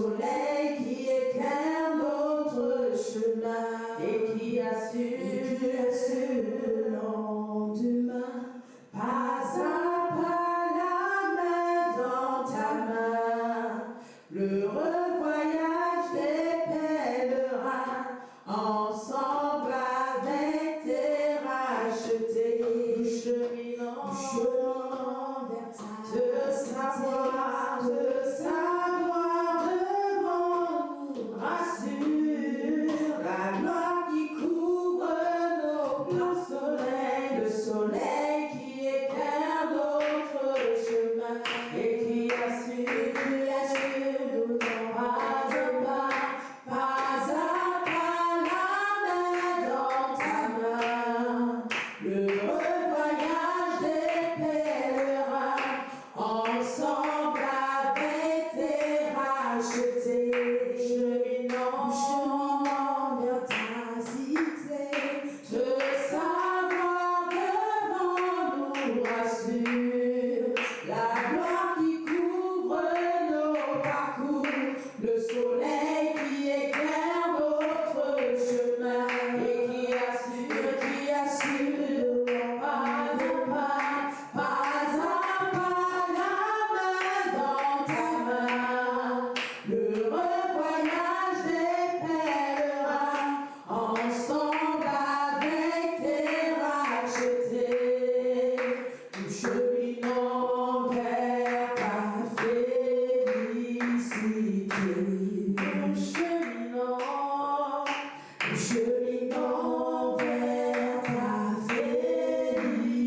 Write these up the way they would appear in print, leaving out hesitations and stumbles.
soleil qui éclaire notre chemin et qui assure le lendemain. Pas à pas la main dans ta main, l'heureux voyage des pèlerins, ensemble avec tes rachetés, cheminant vers ta de savoir devant nous rassure la gloire qui couvre le soleil qui éclaire notre chemin et qui assure nos pas à pas la main dans ta main, le voyage des pèlerins, ensemble avec tes rachetés, cheminant vers ta cité, te savoir devant nous rassure la gloire qui couvre nos parcours, le soleil qui éclaire notre chemin et qui assure pas à pas la main dans ta main, le voyage des pèlerins, ensemble avec tes rachetés, nous cheminons vers ta félicité. Nous cheminons vers ta félicité.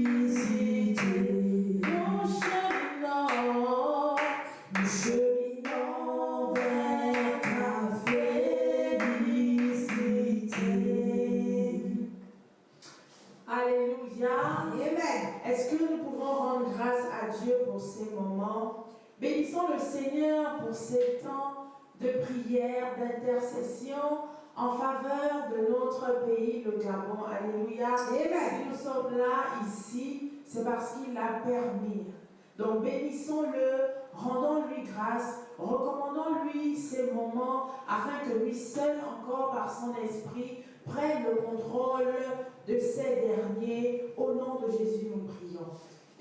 Nous cheminons vers ta félicité. Alléluia. Amen. Est-ce que nous pouvons rendre grâce à Dieu pour ces moments? Bénissons le Seigneur pour ces temps de prière, d'intercession en faveur de notre pays, le Gabon. Alléluia. Amen. Si nous sommes là, ici, c'est parce qu'il l'a permis. Donc bénissons-le, rendons-lui grâce, recommandons-lui ces moments afin que lui seul, encore par son esprit, prenne le contrôle de ces derniers. Au nom de Jésus, nous prions.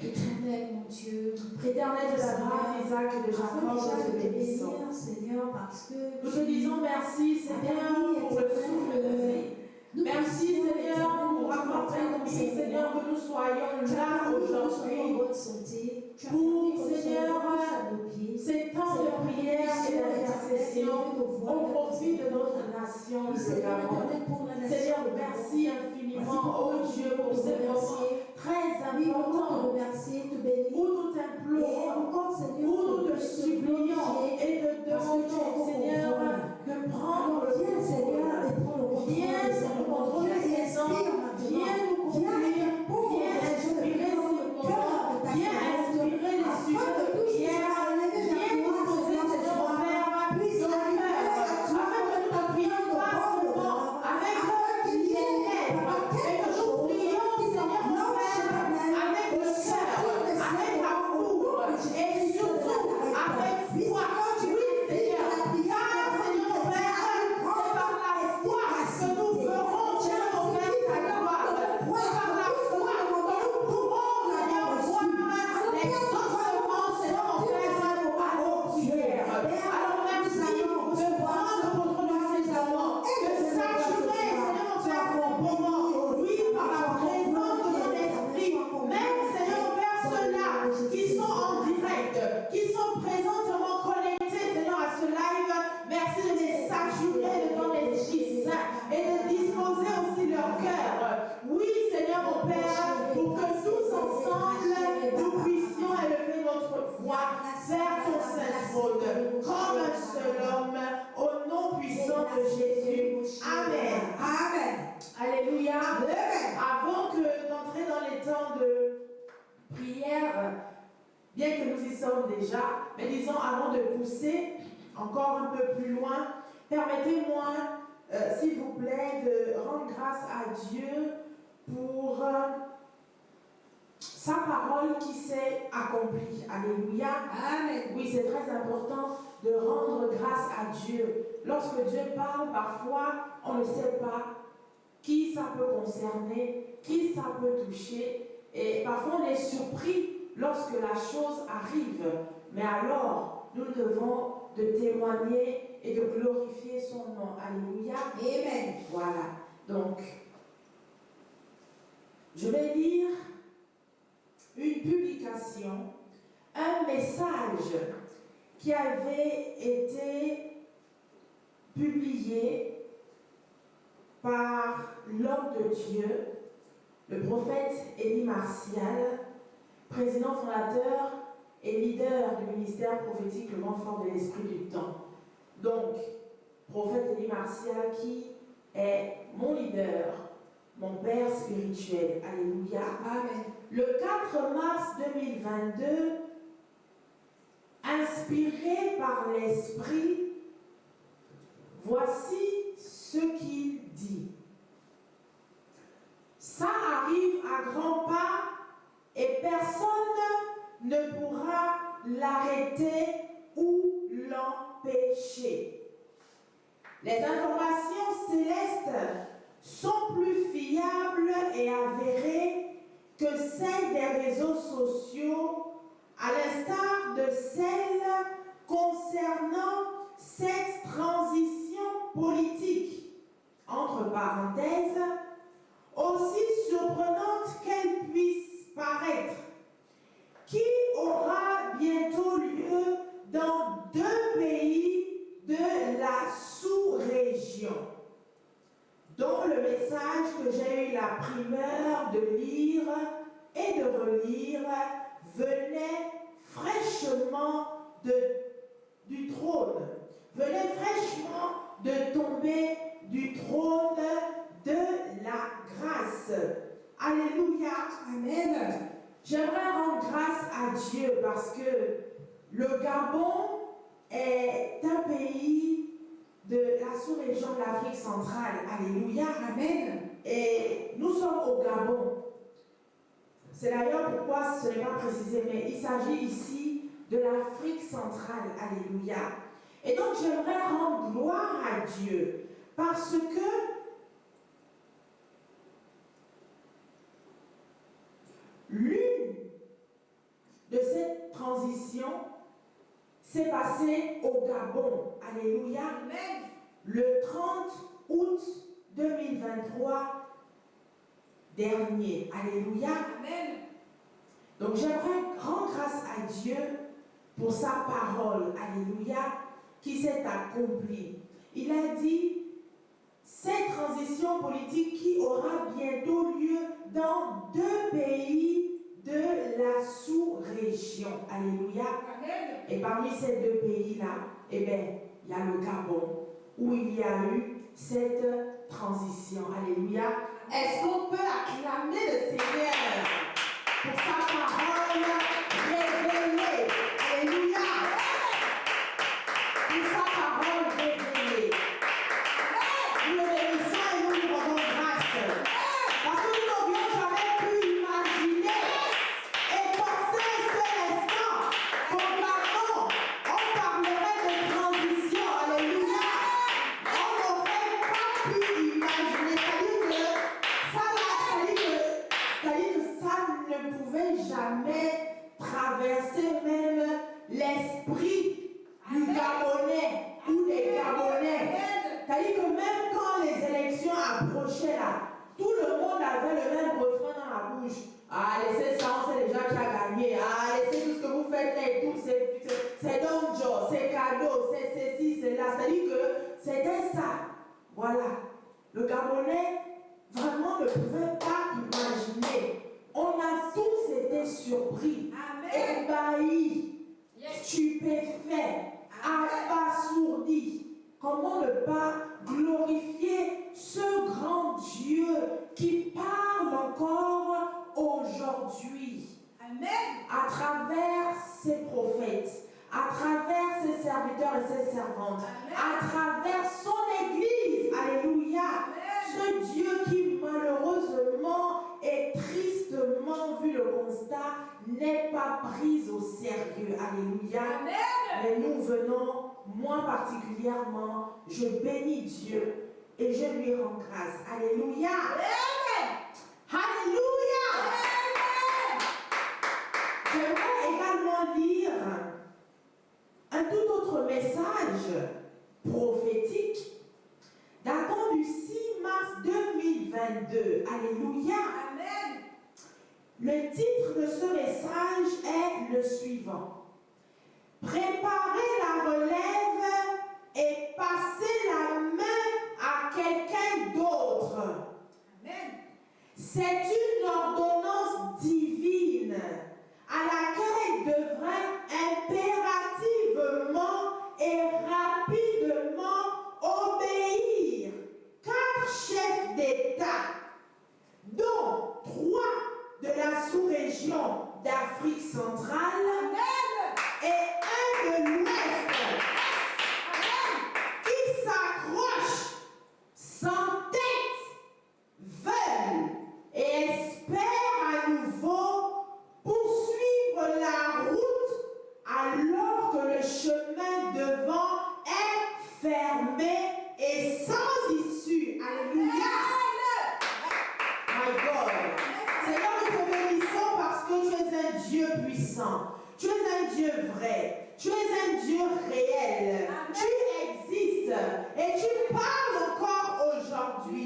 Éternel, mon Dieu, Éternel de l'Abraham, d'Isaac et de Jacob, nous te bénissons. Seigneur, parce que Nous te disons merci, Seigneur, pour le souffle de vie. Merci, Seigneur, pour avoir permis, Seigneur, que nous soyons là aujourd'hui pour, Seigneur, ces temps de prière et d'intercession au profit de notre nation, le Gabon. Seigneur, merci infiniment, oh Dieu, pour ces moments très importants où nous t'implorons, où nous te supplions et te demandons, Seigneur, de prendre le contrôle. Viens nous contrôler ces temps, viens nous conduire, viens inspirer ces moments, viens inspirer les sujets de prière, viens nous poser, Seigneur, mon Père, dans le cœur, afin que nous te prions pas seulement avec bien-être, et que nous prions, Seigneur, mon Père, avec le cœur, avec l'amour, et surtout avec foi. Oui, Seigneur, car, Seigneur, mon Père, c'est par la foi que nous ferons, Seigneur, mon Père, ta gloire. C'est par la foi que nous pourrons, Seigneur, voir l'exaucement, Seigneur, mon Père, à nos prières. Alors merci de prendre le contrôle de ces moments, de saturer, Seigneur, mon Père, ces moments, oui, par la présence de ton esprit. Même, Seigneur, mon Père, ceux-là qui sont en direct, qui sont présentement connectés, Seigneur, à ce live, merci de les saturer de ton esprit saint et de disposer aussi leur cœur. Oui, Seigneur, mon Père, pour que tous ensemble, nous puissions élever notre voix vers ton saint trône, comme un seul homme, au nom puissant de Jésus. Amen. Amen. Alléluia. Avant d'entrer dans les temps de prière, bien que nous y sommes déjà, mais disons avant de pousser encore un peu plus loin, permettez-moi, s'il vous plaît, de rendre grâce à Dieu pour sa parole qui s'est accomplie. Alléluia. Amen. Oui, c'est très important de rendre grâce à Dieu. Lorsque Dieu parle, parfois, on ne sait pas qui ça peut concerner, qui ça peut toucher. Et parfois, on est surpris lorsque la chose arrive. Mais alors, nous devons de témoigner et de glorifier son nom. Alléluia. Amen. Voilà. Donc, je vais lire une publication, un message qui avait été publié par l'homme de Dieu, le prophète Élie Martial, président fondateur et leader du ministère prophétique Le Vent Fort de l'Esprit du Temps. Donc, prophète Élie Martial qui est mon leader, mon père spirituel. Alléluia. Amen. Le 4 mars 2022, inspiré par l'Esprit, voici ce qu'il dit. Ça arrive à grands pas et personne ne pourra l'arrêter ou l'empêcher. Les informations célestes sont plus fiables et avérées que celles des réseaux sociaux, à l'instar de celles concernant cette transition politique, entre parenthèses, aussi surprenante qu'elle puisse paraître, qui aura bientôt lieu dans 2 pays de la sous-région, dont le message que j'ai eu la primeur de lire et de relire venait fraîchement du trône, venait fraîchement de tomber du trône de la grâce. Alléluia. Amen. J'aimerais rendre grâce à Dieu parce que le Gabon est un pays de la sous-région de l'Afrique centrale. Alléluia. Amen. Et nous sommes au Gabon. C'est d'ailleurs pourquoi ce n'est pas précisé, mais il s'agit ici de l'Afrique centrale. Alléluia. Et donc j'aimerais rendre gloire à Dieu parce que l'une de cette transition s'est passée au Gabon. Alléluia. Amen. Le 30 août 2023 dernier. Alléluia. Amen. Donc j'aimerais rendre grâce à Dieu pour sa parole. Alléluia. Qui s'est accomplie. Il a dit cette transition politique qui aura bientôt lieu dans 2 pays de la sous-région. Alléluia. Amen. Et parmi ces 2 pays-là, eh bien, il y a le Gabon, où il y a eu cette transition. Alléluia. Est-ce qu'on peut acclamer le Seigneur pour sa parole révélée? Alléluia. Pour sa parole révélée. Nous le bénissons et nous lui rendons grâce. Parce que nous n'aurions jamais pu imaginer et penser un seul instant qu'au Gabon, on parlerait de transition. Alléluia. On n'aurait pas pu imaginer. C'est-à-dire que ça ne pouvait jamais traverser même l'esprit du Gabonais ou des Gabonais. C'est-à-dire que même quand les élections approchaient là, tout le monde avait le même refrain dans la bouche. Ah, laissez ça, on sait déjà qui a gagné. Ah, laissez tout ce que vous faites là et tout, c'est donc job, c'est cadeau, c'est ceci, c'est là. C'est-à-dire que c'était ça. Voilà. Le Gabonais vraiment ne pouvait pas imaginer. On a tous été surpris, Amen. ébahis, Yes. stupéfaits, abasourdis. Comment ne pas glorifier ce grand Dieu qui parle encore aujourd'hui Amen. à travers ses prophètes, à travers ses serviteurs et ses servantes, à travers son Église. Alléluia. Ce Dieu qui malheureusement et tristement, vu le constat, pas prise au sérieux. Alléluia. Amen. Mais nous venons, moi particulièrement, je bénis Dieu et je lui rends grâce. Alléluia. Amen. Alléluia. J'aimerais également lire un tout autre message prophétique datant du 6 mars 2022. Alléluia. Amen. Le titre de ce message est le suivant. Préparer la relève et passer la main à quelqu'un d'autre. Amen. C'est une ordonnance divine à laquelle devrait impérativement et rapidement obéir 4 chefs d'État, dont 3 de la sous-région d'Afrique centrale et 1 de l'Ouest, qui s'accrochent sans tête, veulent et espèrent à nouveau poursuivre la route alors que le chemin devant est fermé et sans issue. Alléluia. My God. Seigneur, nous te bénissons parce que tu es un Dieu puissant. Tu es un Dieu vrai. Tu es un Dieu réel. Amen. Tu existes et tu parles encore aujourd'hui.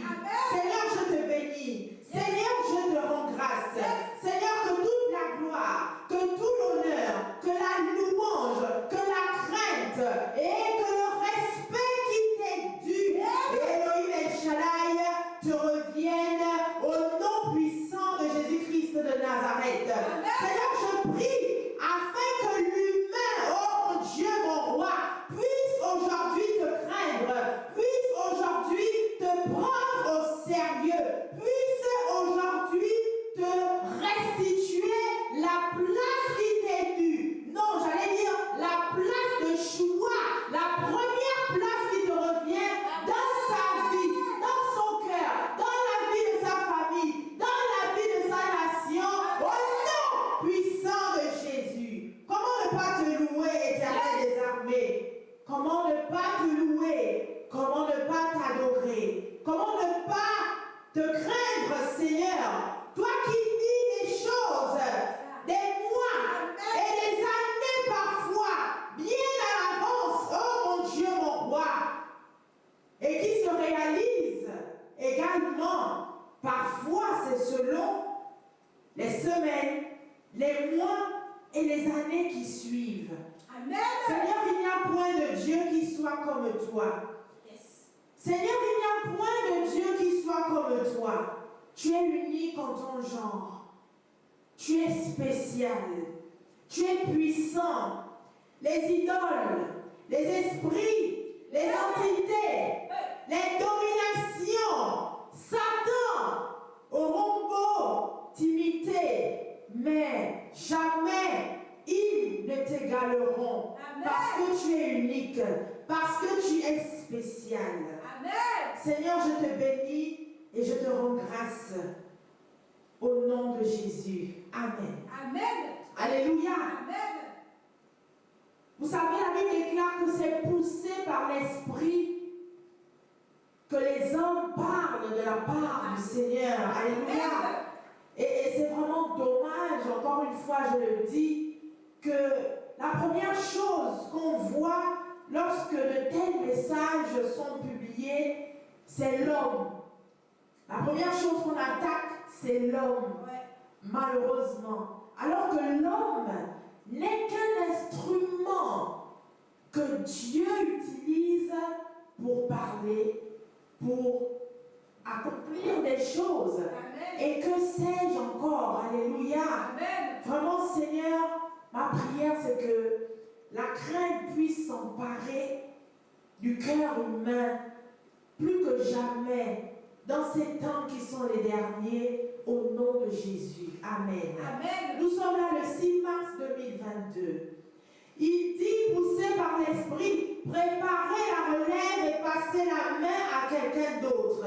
Seigneur, je te bénis. Seigneur, je te rends grâce. Seigneur, que toute la gloire, que tout l'honneur, que la louange, que la crainte et que le respect qui t'est dû, Elohim El Shaddai, te reviennent au nom puissant de Jésus-Christ de Nazareth. Seigneur, je prie afin que l'humain, oh mon Dieu, mon roi, puisse aujourd'hui te craindre, puisse aujourd'hui te prendre au sérieux, puisse aujourd'hui te restituer la place qui t'est due. Non, j'allais dire la place de choix, la première place qui te revient dans sa vie, dans son cœur, dans la vie de sa famille, dans la vie de sa nation, au nom puissant de Jésus. Comment ne pas te louer, Éternel des armées? Comment ne pas te louer? Comment ne pas t'adorer? Comment ne pas te craindre, Seigneur? Toi qui dis des choses, des mois et des années parfois, bien à l'avance, oh mon Dieu, mon roi, et qui se réalisent également, parfois c'est selon les semaines, les mois et les années qui suivent. Amen. Seigneur, il n'y a point de Dieu qui soit comme toi. Yes. Seigneur, il n'y a point de Dieu qui soit comme toi. Tu es unique en ton genre. Tu es spécial. Tu es puissant. Les idoles, les esprits, les entités, les dominations, Satan auront beau t'imiter, mais jamais ils ne t'égaleront. Amen. Parce que tu es unique, parce que tu es spécial. Amen. Seigneur, je te bénis et je te rends grâce au nom de Jésus. Amen. Amen. Alléluia. Amen. Vous savez, la Bible déclare que c'est poussé par l'Esprit que les hommes parlent de la part du Seigneur. Alléluia. Et c'est vraiment dommage, encore une fois je le dis, que la première chose qu'on voit lorsque de tels messages sont publiés, c'est l'homme. La première chose qu'on attaque, c'est l'homme, malheureusement. Alors que l'homme n'est qu'un instrument que Dieu utilise pour parler, pour accomplir des choses. Amen. Et que sais-je encore? Alléluia. Amen. Vraiment, Seigneur, ma prière, c'est que la crainte puisse s'emparer du cœur humain plus que jamais dans ces temps qui sont les derniers, au nom de Jésus. Amen. Amen. Nous sommes là le 6 mars 2022. Il dit, poussé par l'Esprit, préparer la relève et passer la main à quelqu'un d'autre.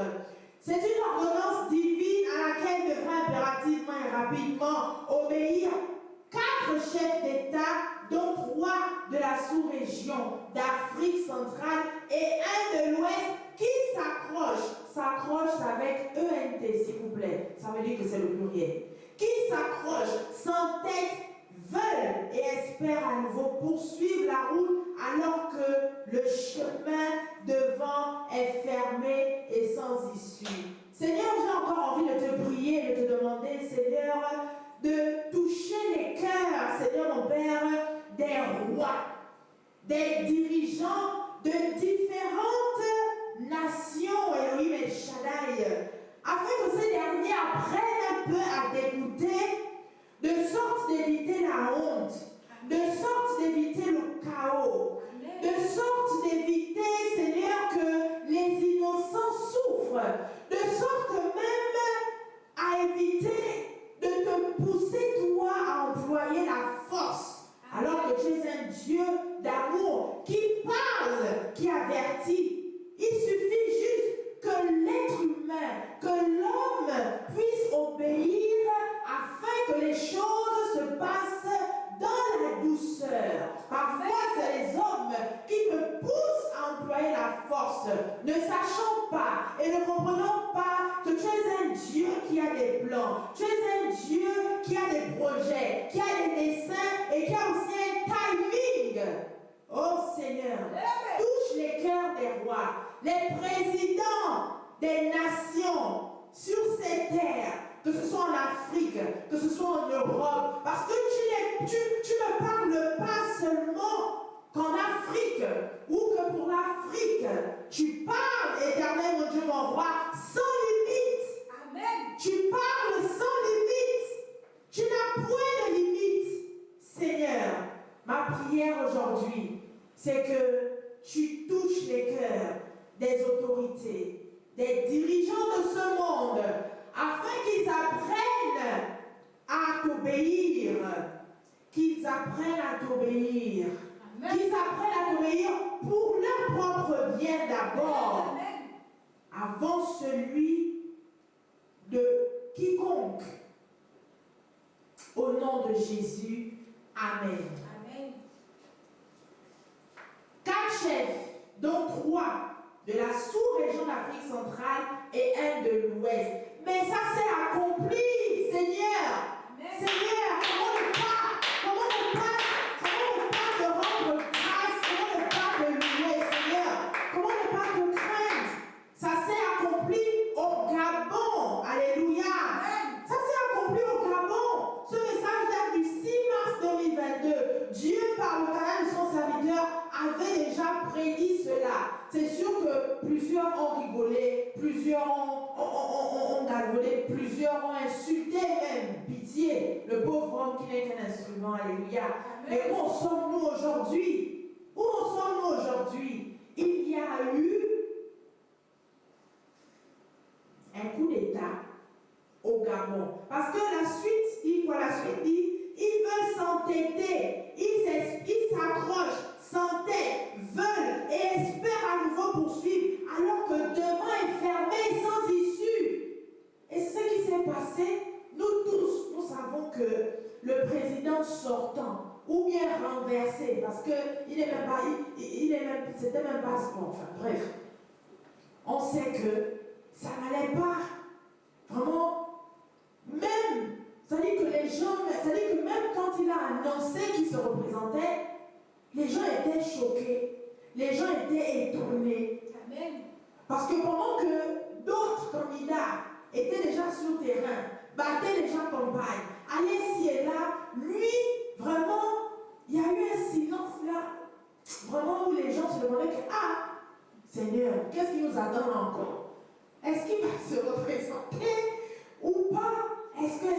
C'est une ordonnance divine à laquelle devrait impérativement et rapidement obéir 4 chefs d'État, dont 3 de la sous-région d'Afrique centrale et un de l'Ouest qui s'accroche avec ENT, s'il vous plaît, ça veut dire que c'est le pluriel, qui s'accroche, s'entête, veulent et espèrent à nouveau poursuivre la route alors que le chemin devant est fermé et sans issue. Seigneur, j'ai encore envie de te prier, de te demander, Seigneur, de toucher les cœurs, Seigneur mon Père, des rois, des dirigeants de différentes nations, Elohim et Shaddai, afin que ces derniers apprennent un peu à t'écouter, de sorte d'éviter la honte, de sorte d'éviter le chaos, de sorte d'éviter, Seigneur, que les innocents souffrent, de sorte même à éviter de te pousser, toi, à employer la force, alors que tu es un Dieu d'amour qui parle, qui avertit. Il suffit juste que l'être humain, que l'homme puisse obéir afin que les choses se passent dans la douceur. Parfois, c'est les hommes qui me poussent à employer la force, ne sachant pas et ne comprenant pas que tu es un Dieu qui a des plans, tu es un Dieu qui a des projets, qui a des desseins et qui a aussi un timing. Oh Seigneur, touche les cœurs des rois, les présidents des nations sur ces terres, que ce soit en Afrique, que ce soit en Europe, parce que tu ne parles pas seulement qu'en Afrique ou que pour l'Afrique. Tu parles, éternel mon Dieu, mon roi, sans limite. Amen. Tu parles sans limite. Tu n'as point de limite. Seigneur, ma prière aujourd'hui, c'est que tu touches les cœurs des autorités, des dirigeants de ce monde, afin qu'ils apprennent à t'obéir, qu'ils apprennent à t'obéir, qu'ils apprennent à t'obéir pour leur propre bien d'abord, avant celui de quiconque. Au nom de Jésus, Amen. Amen. 4 chefs, dont 3 de la sous-région d'Afrique centrale et un de l'Ouest. Mais ça s'est accompli, Seigneur. Amen. Seigneur, comment ne pas te rendre grâce, comment ne pas te louer, Seigneur, comment ne pas te craindre. Ça s'est accompli au Gabon, alléluia. Amen. Ça s'est accompli au Gabon. Ce message date du 6 mars 2022. Dieu, par le canal de son serviteur, avait déjà prédit cela. C'est sûr que plusieurs ont rigolé, plusieurs ont galvaudé, plusieurs ont insulté même, pitié, le pauvre homme qui n'est qu'un instrument, alléluia. Mais où en sommes-nous aujourd'hui? Où en sommes-nous aujourd'hui? Il y a eu un coup d'État au Gabon. Parce que la suite dit quoi? La suite dit, ils veulent s'entêter, ils s'accrochent, s'entêtent, veulent et espèrent à nouveau poursuivre, alors que devant est fermé sans issue. Et c'est ce qui s'est passé. Nous tous, nous savons que le président sortant, ou bien renversé, parce que c'était même pas ce bon, enfin bref, on sait que ça n'allait pas. Vraiment, même, c'est-à-dire que même quand il a annoncé qu'il se représentait, les gens étaient choqués, les gens étaient étonnés. Amen. Parce que pendant que d'autres candidats étaient déjà sur le terrain, battaient déjà campagne, allaient ci et là, lui, vraiment, il y a eu un silence là, vraiment où les gens se demandaient que, ah, Seigneur, qu'est-ce qui nous attend encore? Est-ce qu'il va se représenter ou pas? Est-ce que...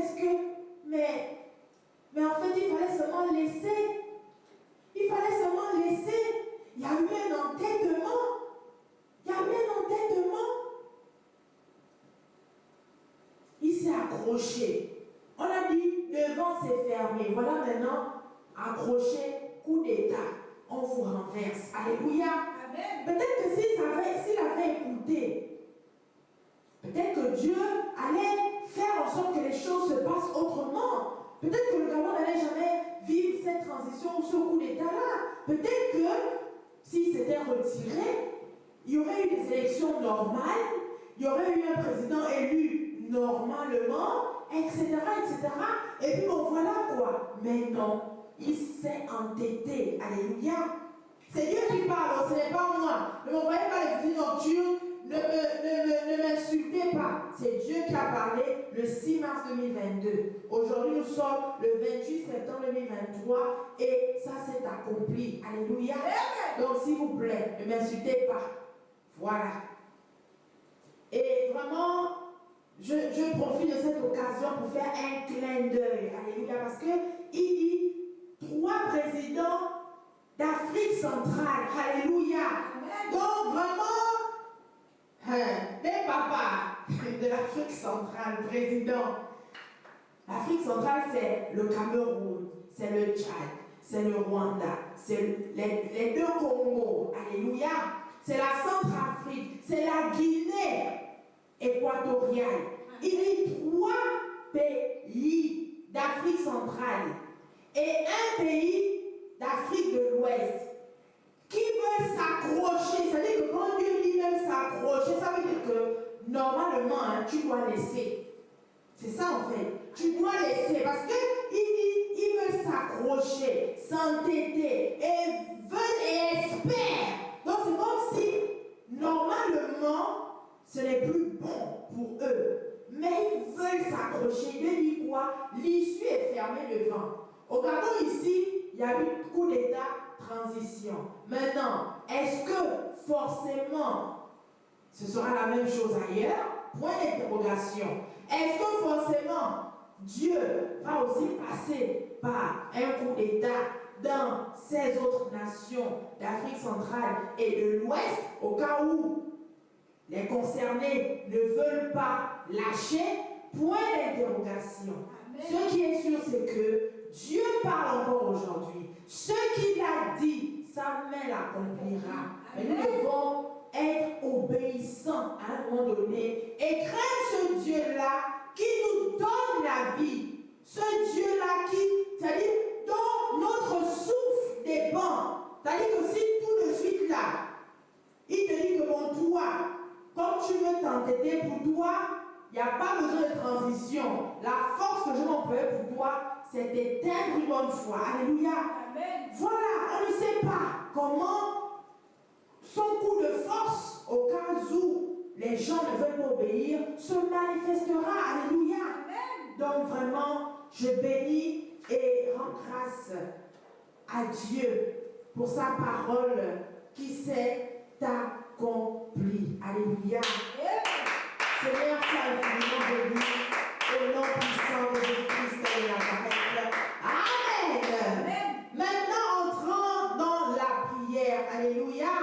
Mais en fait, il fallait seulement laisser. Il fallait seulement laisser. Il y a eu un entêtement. Il y a eu un entêtement. Il s'est accroché. On a dit, le vent s'est fermé. Voilà maintenant, accroché, coup d'État. On vous renverse. Alléluia. Amen. Peut-être que s'il avait écouté, peut-être que Dieu allait faire en sorte que les choses se passent autrement. Peut-être que le Gabon n'allait jamais vivre cette transition ou ce coup d'État-là. Peut-être que si c'était retiré, il y aurait eu des élections normales, il y aurait eu un président élu normalement, etc., etc. Et puis bon, voilà quoi. Mais non, il s'est entêté. Alléluia. C'est Dieu qui parle, ce n'est pas moi. Ne m'envoyez pas les visites nocturnes, ne m'insultez pas. C'est Dieu qui a parlé le 6 mars 2022. Aujourd'hui, nous sommes le 28 septembre 2023 et ça s'est accompli. Alléluia. Donc, s'il vous plaît, ne m'insultez pas. Voilà. Et vraiment, je profite de cette occasion pour faire un clin d'œil. Alléluia. Parce qu'il dit 3 présidents d'Afrique centrale. Alléluia. Donc vraiment, des papas de l'Afrique centrale, président. L'Afrique centrale, c'est le Cameroun, c'est le Tchad, c'est le Rwanda, c'est les 2 Congos. Alléluia. C'est la Centrafrique, c'est la Guinée équatoriale. Il y a 3 pays d'Afrique centrale et un pays d'Afrique de l'Ouest qui veulent s'accrocher. C'est-à-dire que quand Dieu dit même s'accrocher, ça veut dire que normalement, tu dois laisser. C'est ça en fait. Tu dois laisser parce qu'ils veulent s'accrocher, s'entêter et veulent et espèrent. Donc c'est comme si normalement ce n'est plus bon pour eux. Mais ils veulent s'accrocher. Dieu dit quoi? L'issue est fermée devant. Au Gabon ici, il y a eu coup d'État, transition. Maintenant, est-ce que forcément ce sera la même chose ailleurs? Point d'interrogation. Est-ce que forcément Dieu va aussi passer par un coup d'État dans ces autres nations d'Afrique centrale et de l'Ouest, au cas où les concernés ne veulent pas lâcher? Point d'interrogation. Ce qui est sûr, c'est que Dieu parle encore aujourd'hui. Ce qu'il a dit, sa main l'accomplira. Mais nous devons être obéissants à un moment donné et craindre ce Dieu-là qui nous donne la vie. Ce Dieu-là qui, c'est-à-dire, dont notre souffle dépend. C'est-à-dire que si tout de suite là, il te dit que bon, toi, comme tu veux t'entêter pour toi, il n'y a pas besoin de transition. La force que je m'emploie pour toi, c'est d'éteindre une bonne foi. Alléluia. Amen. Voilà, on ne sait pas comment son coup de force, au cas où les gens ne veulent pas obéir, se manifestera. Alléluia. Amen. Donc vraiment, je bénis et rends grâce à Dieu pour sa parole qui s'est accomplie. Alléluia. Seigneur, sois infiniment béni au nom puissant de Jésus-Christ et Nazareth. Amen. Maintenant, entrons dans la prière. Alléluia.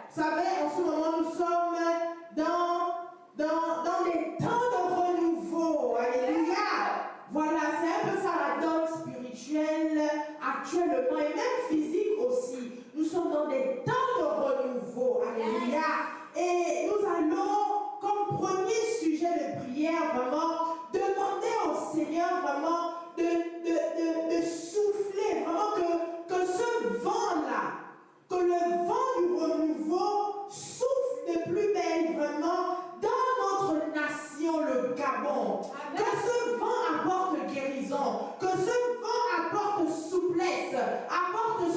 Vous savez, en ce moment, nous sommes dans des temps de renouveau. Alléluia. Voilà, c'est un peu ça la donne spirituelle actuellement et même physique aussi. Nous sommes dans des temps de renouveau. Alléluia. Et nous allons, comme premier sujet de prière, vraiment, demander au Seigneur vraiment de souffler, vraiment que ce vent-là, que le vent du renouveau souffle de plus belle vraiment dans notre nation, le Gabon. Amen. Que ce vent apporte guérison, que ce vent apporte souplesse, apporte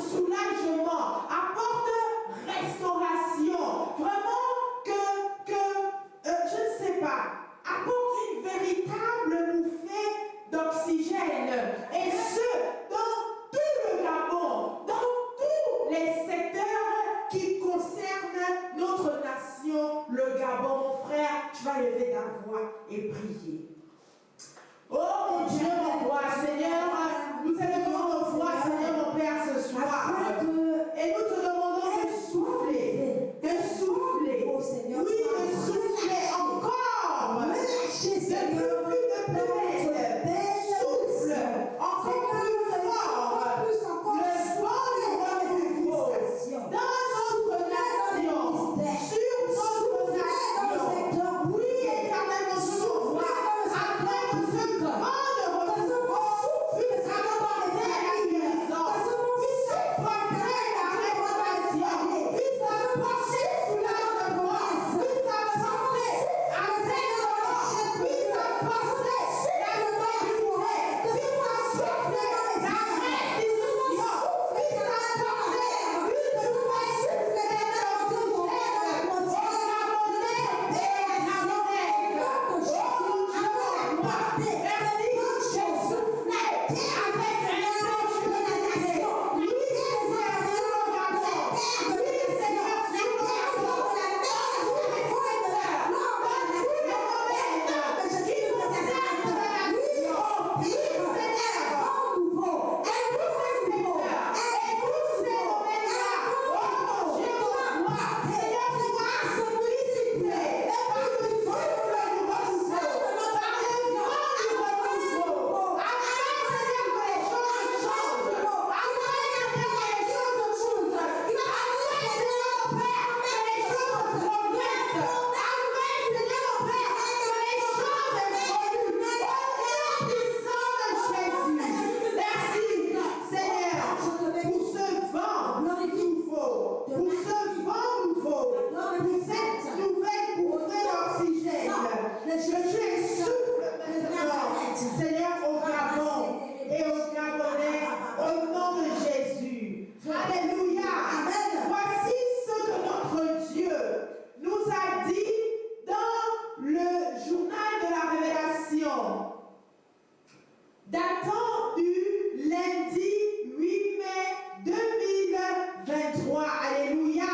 Seigneur, au Gabon et au Gabonais, au nom de Jésus. Alléluia. Voici ce que notre Dieu nous a dit dans le journal de la Révélation, datant du lundi 8 mai 2023. Alléluia.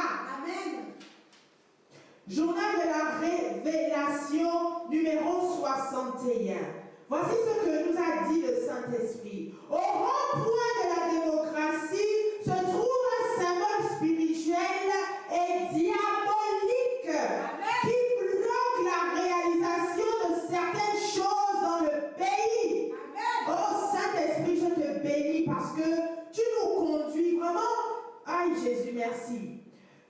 Journal de la Révélation numéro 61. Voici ce que nous a dit le Saint-Esprit. Au rond-point de la démocratie se trouve un symbole spirituel et diabolique qui bloque la réalisation de certaines choses dans le pays. Oh Saint-Esprit, je te bénis parce que tu nous conduis vraiment. Aïe Jésus, merci.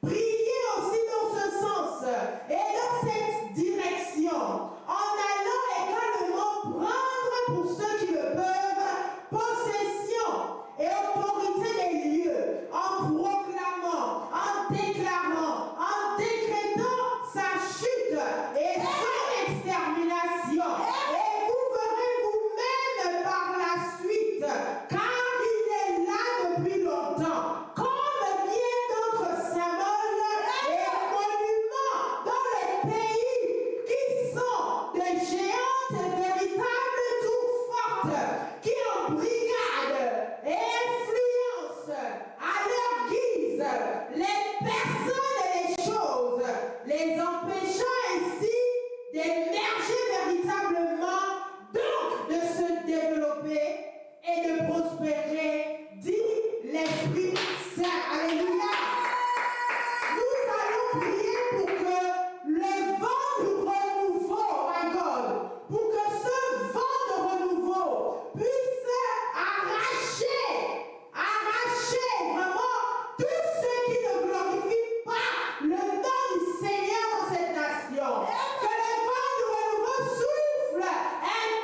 Priez aussi dans ce sens et dans cette direction, en allant également prendre pour ceux qui le peuvent possession et autorité des lieux, en proclamant, en déclarant, en décrétant sa chute et son extermination. Et vous verrez vous-même par la suite, car il est là depuis longtemps, comme bien d'autres symboles et monuments dans le pays qui sont de géantes et véritables tours fortes qui en brigade et influencent à leur guise les personnes et les choses, les empêchant ainsi d'émerger véritablement, donc de se développer et de prospérer, dit l'Esprit Saint. Alléluia. Nous allons prier pour que le vent du renouveau, my God, pour que ce vent de renouveau puisse arracher vraiment tout ce qui ne glorifie pas le nom du Seigneur dans cette nation. Que le vent du renouveau souffle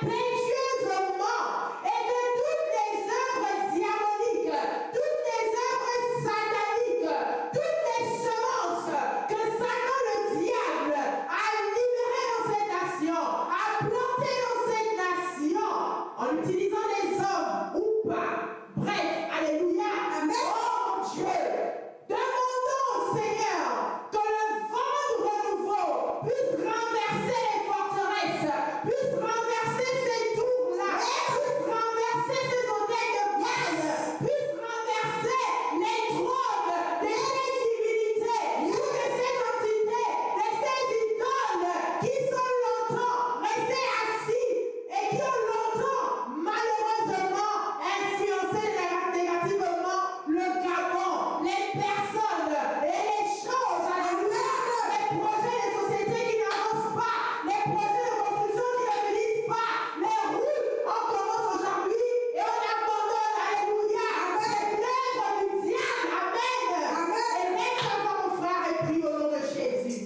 impétueusement et que toutes les œuvres diaboliques, toutes les œuvres sataniques, toutes les semences que Satan le diable a libérées dans cette nation, a plantées dans cette nation, en utilisant les hommes ou pas. Bref, alléluia. Oh mon Dieu, demandons au Seigneur que le vent du renouveau puisse renverser les forteresses, puisse renverser ces tours-là, puisse renverser ces hôtels de guerre, puisse renverser les trônes de ces divinités, de ces entités, de ces idoles qui sont longtemps restés assis et qui ont longtemps, malheureusement, influencé négativement le Gabon, les personnes et les choses, alléluia, les projets de société qui n'avancent pas, les projets de construction qui ne finissent pas, les routes, on commence aujourd'hui et on abandonne, alléluia, c'est l'œuvre du diable, amen. Et laisse savoir mon frère et prie au nom de Jésus.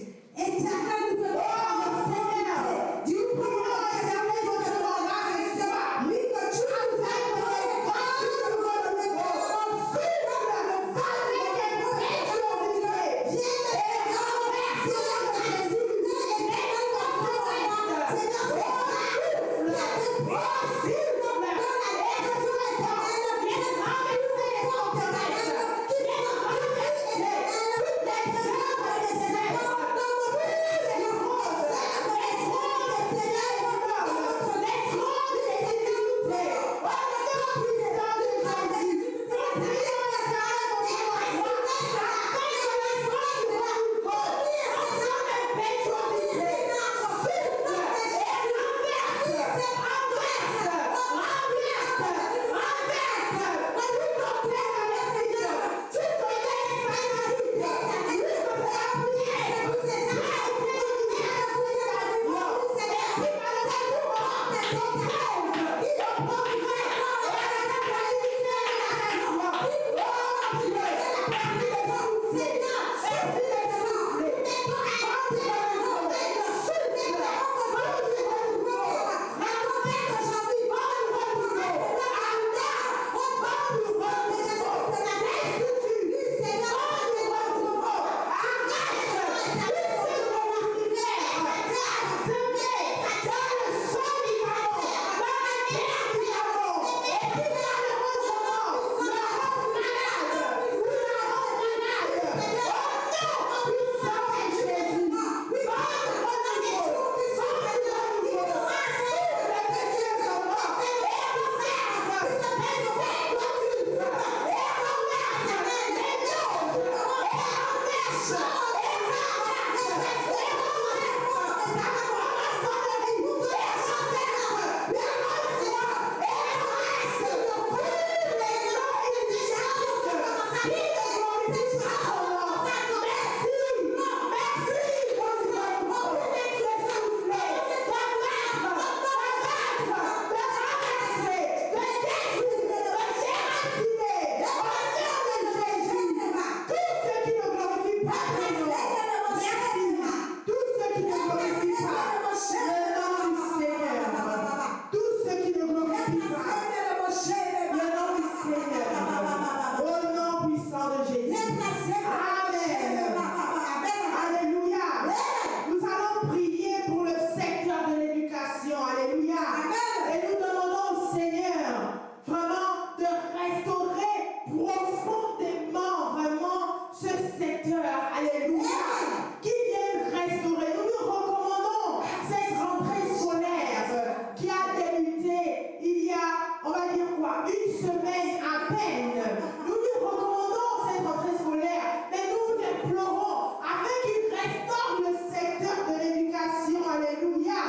quoi? Une semaine à peine. Nous lui recommandons cette rentrée scolaire, mais nous implorons afin qu'il restaure le secteur de l'éducation. Alléluia.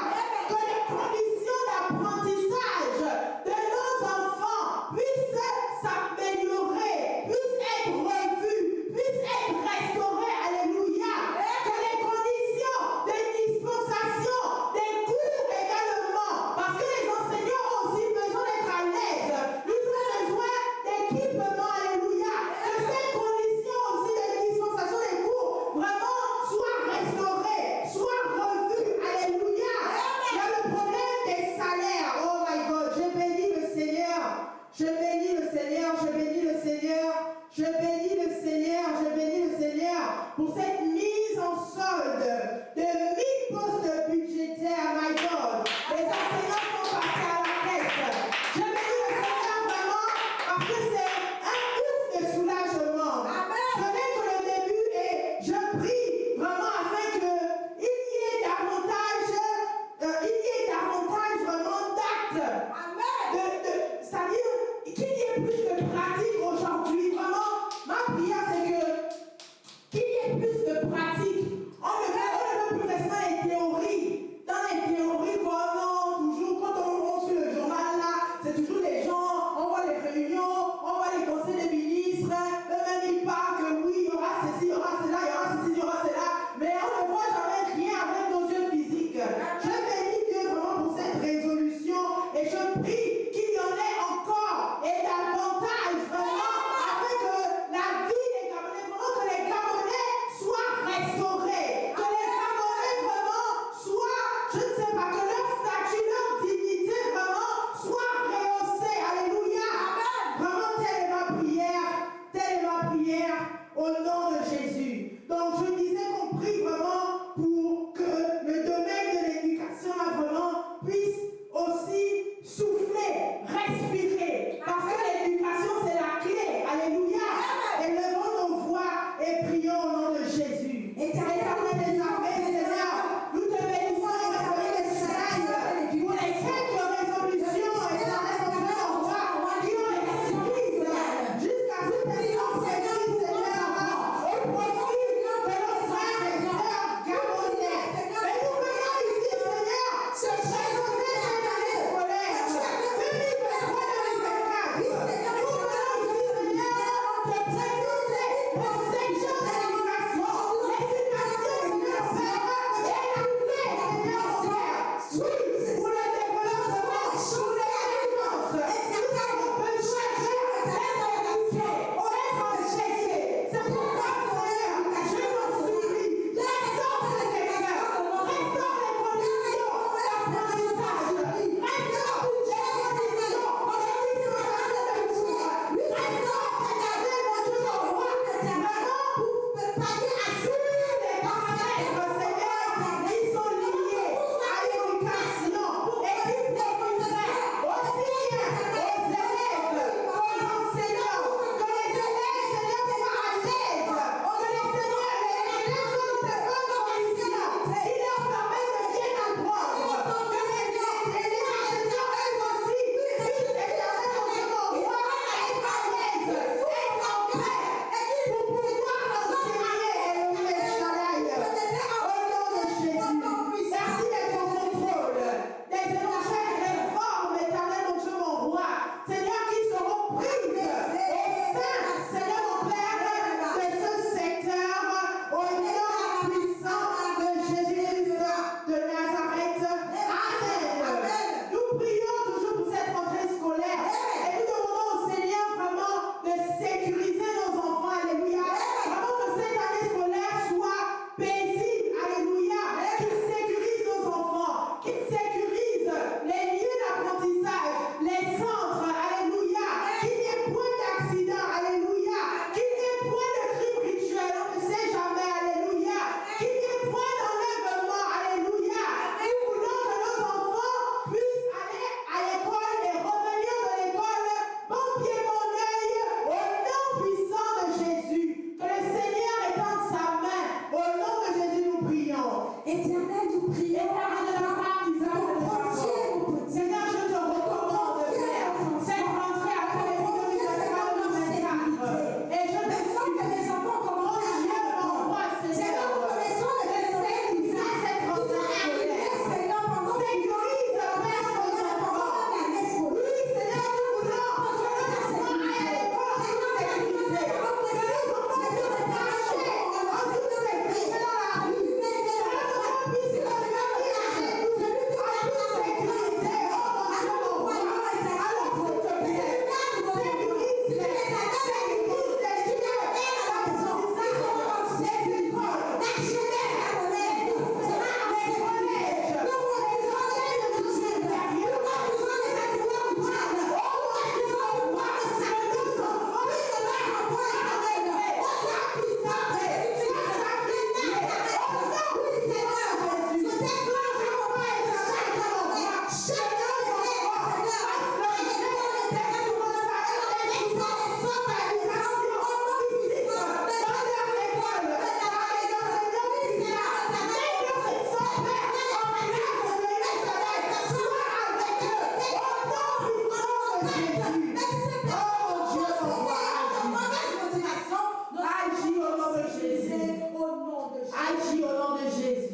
Que les conditions d'apprentissage de nos enfants puissent s'améliorer, puissent être revues, puissent être restaurées. Alléluia. Que les conditions de dispensation des cours également, parce que les enseignants ont aussi besoin d'être à l'aise. Ils ont besoin d'équipement. Alléluia. Que ces conditions aussi de dispensation des cours vraiment soient restaurées, soient revues. Alléluia. Il y a le problème des salaires. Oh my God. Je bénis le Seigneur. Je bénis le Seigneur. Je bénis le Seigneur. Je bénis le Seigneur. Je bénis le Seigneur pour cette mise en solde de 1000 postes budgétaires. My God. Les enseignants sont passés à la caisse. Je bénis le Seigneur vraiment parce que c'est un ouf de soulagement. Ce n'est que le début et je prie vraiment afin qu'il y ait davantage vraiment d'actes. C'est-à-dire qu'il y ait plus de pratique aujourd'hui. Vraiment, ma prière c'est qu'il y ait plus de pratique. On ne veut plus rester dans les théories. Dans les théories, quoi, non, toujours, quand on suit le journal là, c'est toujours les gens, on voit les réunions, on voit les conseils des ministres, eux-mêmes ils parlent que oui, il y aura ceci, il y aura cela, il y aura ceci, il y aura cela, mais on ne voit jamais rien avec nos yeux physiques. Je bénis Dieu vraiment pour cette résolution et je prie qu'il y en ait encore de Jésus. Mais si cette Oh mon Dieu, personne on va engage motivation, agis au nom de Jésus. au nom de Jésus. Agis au nom de Jésus.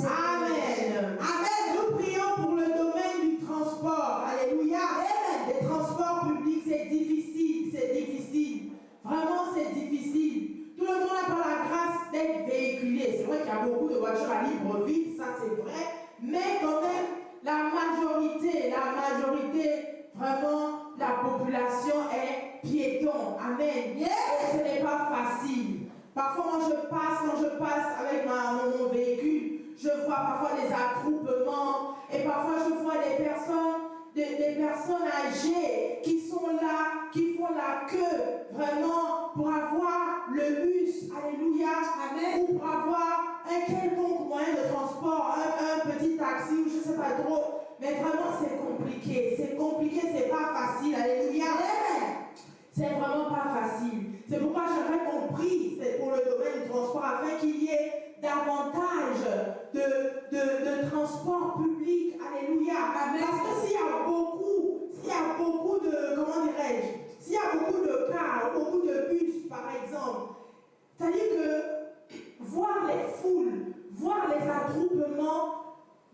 Amen. Amen. Nous prions pour le domaine du transport. Alléluia. Les transports publics, c'est difficile, c'est difficile. Vraiment, c'est difficile. Tout le monde n'a pas la grâce d'être véhiculé. C'est vrai qu'il y a beaucoup de voitures à libre vide, ça c'est vrai. Mais quand même, la majorité, vraiment, la population est piéton. Amen. Et ce n'est pas facile. Parfois, quand je passe avec mon véhicule, je vois parfois des attroupements et parfois je vois des personnes âgées qui sont là, qui font la queue vraiment pour avoir le bus, alléluia, Amen. ou pour avoir un quelconque moyen de transport, un petit taxi ou je ne sais pas trop. Mais vraiment c'est compliqué, c'est pas facile, alléluia. C'est vraiment pas facile. C'est pourquoi j'aimerais qu'on prie pour le domaine du transport afin qu'il y ait davantage de transport public. Alléluia. Amen. Parce que s'il y a beaucoup de, comment dirais-je, s'il y a beaucoup de cars, beaucoup de bus par exemple, c'est-à-dire que voir les foules, voir les attroupements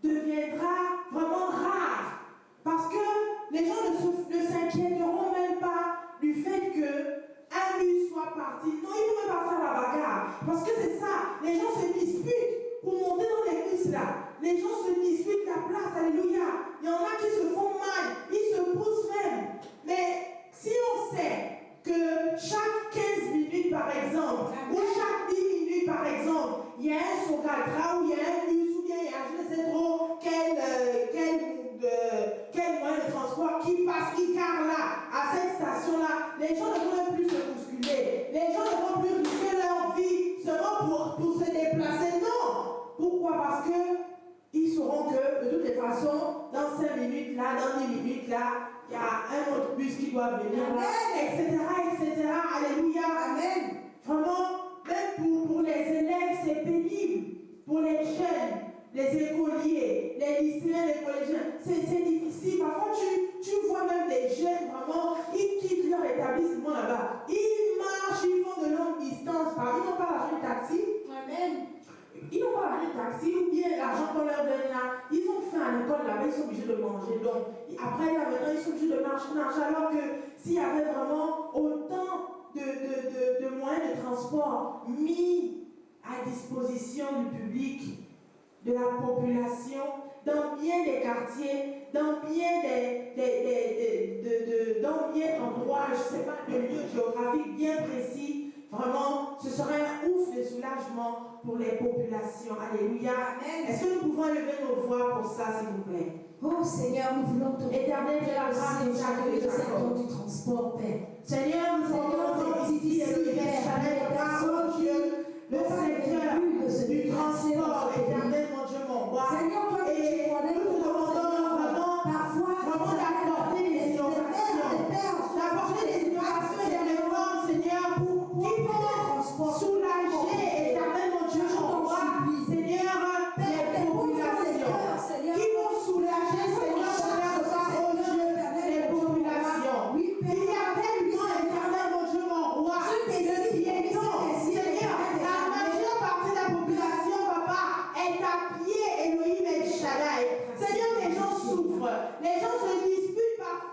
deviendra vraiment rare. Parce que les gens ne s'inquiéteront même pas du fait qu'un bus soit parti. Non, ils ne vont même pas faire la bagarre. Parce que c'est ça. Les gens se disputent pour monter dans les bus là. Les gens se disputent la place. Alléluia. Il y en a qui se font mal. Ils se poussent même. Mais si on sait que chaque 15 minutes par exemple, ou chaque 10 minutes par exemple, il y a un Socatra ou il y a un bus ou bien il y a je ne sais trop quel moyen de transport qui passe, qui carre là, à cette station-là, les gens ne vont plus se bousculer. Les gens ne vont plus risquer leur vie seulement pour se déplacer. Non. Pourquoi? Parce qu'ils sauront que de toutes les façons, dans 5 minutes là, dans 10 minutes là, il y a un autre bus qui doit venir là, etc. Alléluia. Amen. Vraiment, même pour les élèves, c'est pénible. Pour les jeunes, les écoliers, les lycéens, les collégiens, c'est difficile. Parfois, tu vois même des jeunes, vraiment, ils quittent leur établissement là-bas. Ils marchent, ils font de longues distances. Ils n'ont pas l'argent de taxi. Amen. Ils n'ont pas l'argent de taxi ou bien l'argent qu'on leur donne là. Ils ont fait à l'école là-bas, ils sont obligés de manger. Donc, après, là maintenant, ils sont obligés de marcher. Alors que s'il y avait vraiment autant de moyens de transport mis à disposition du public, de la population, dans bien des quartiers, dans bien d'endroits, je ne sais pas, de lieux géographiques bien précis, vraiment, ce serait un ouf de soulagement pour les populations. Alléluia. Amen. Est-ce que nous pouvons lever nos voix pour ça, s'il vous plaît? Oh Seigneur, nous voulons te Éternel de la grâce remercier de chacun de de secteur du transport, Père. Seigneur, nous sommes ici, le secteur du transport, éternel, mon Dieu, mon roi. Seigneur, toi qui Et connais nous te demandons vraiment d'apporter des innovations, d'apporter des innovations et des réformes, Seigneur, qui vont soulager, éternel, mon Dieu, mon roi, Seigneur, les populations, qui vont soulager, Seigneur, oh Dieu, les populations. Il y a tellement, éternel, mon Dieu, mon roi, de piétons, Seigneur, la majeure partie de la population, papa, est à pied, Elohim et Shaddai. Seigneur, les gens souffrent, les gens se disputent parfois.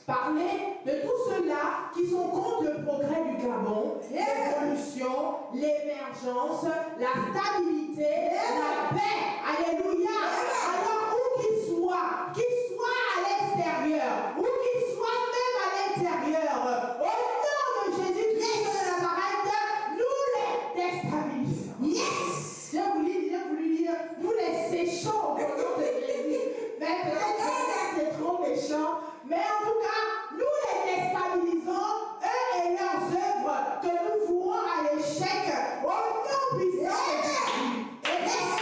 parler de tous ceux-là qui sont contre le progrès du Gabon, l'évolution, l'émergence, la stabilité, la paix. Alléluia. Alors, où qu'ils soient à l'extérieur, où qu'ils soient même à l'intérieur, au nom de Jésus-Christ de Nazareth, nous les déstabilisons. Yes. J'ai voulu dire, nous les séchons au nom de Jésus. Mais peut-être que c'est trop méchant. Mais en tout cas, nous les déstabilisons, eux et leurs œuvres, que nous vouons à l'échec, au nom puissant de Jésus. Et laisse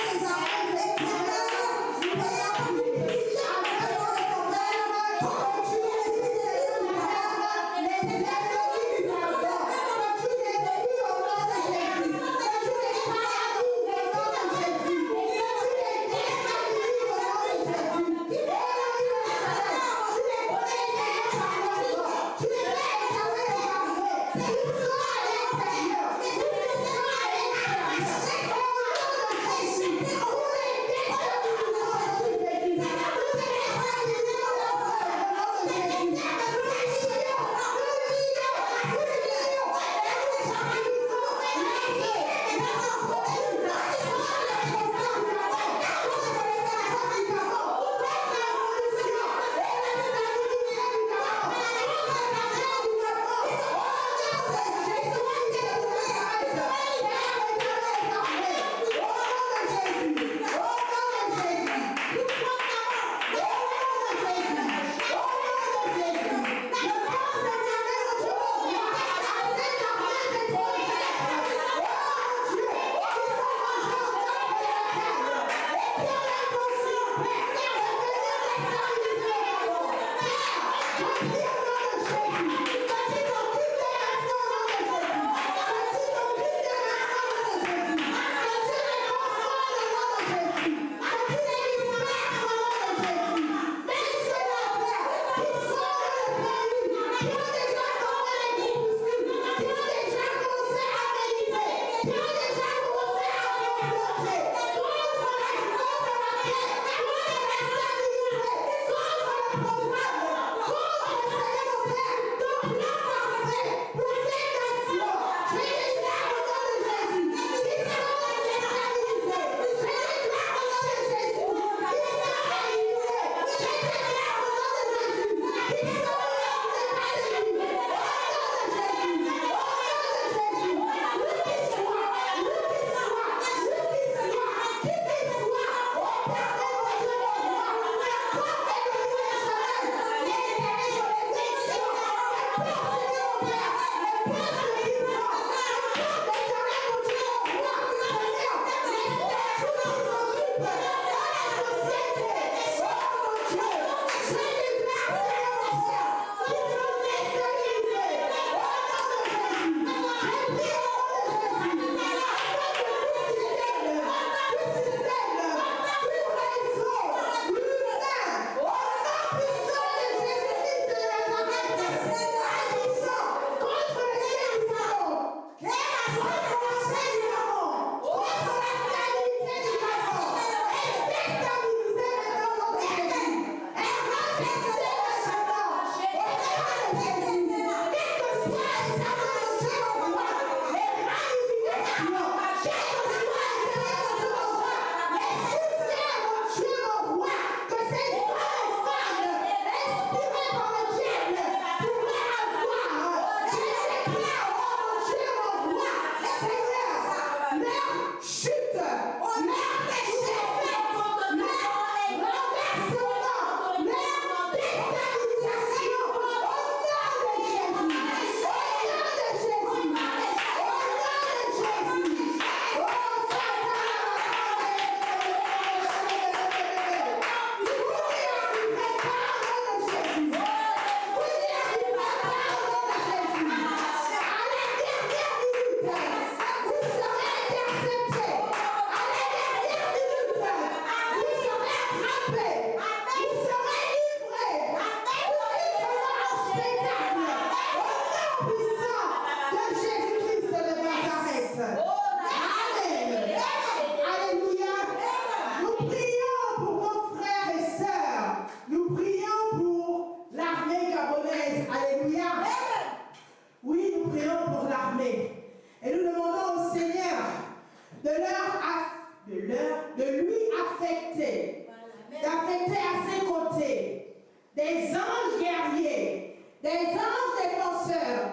des anges guerriers, des anges défenseurs,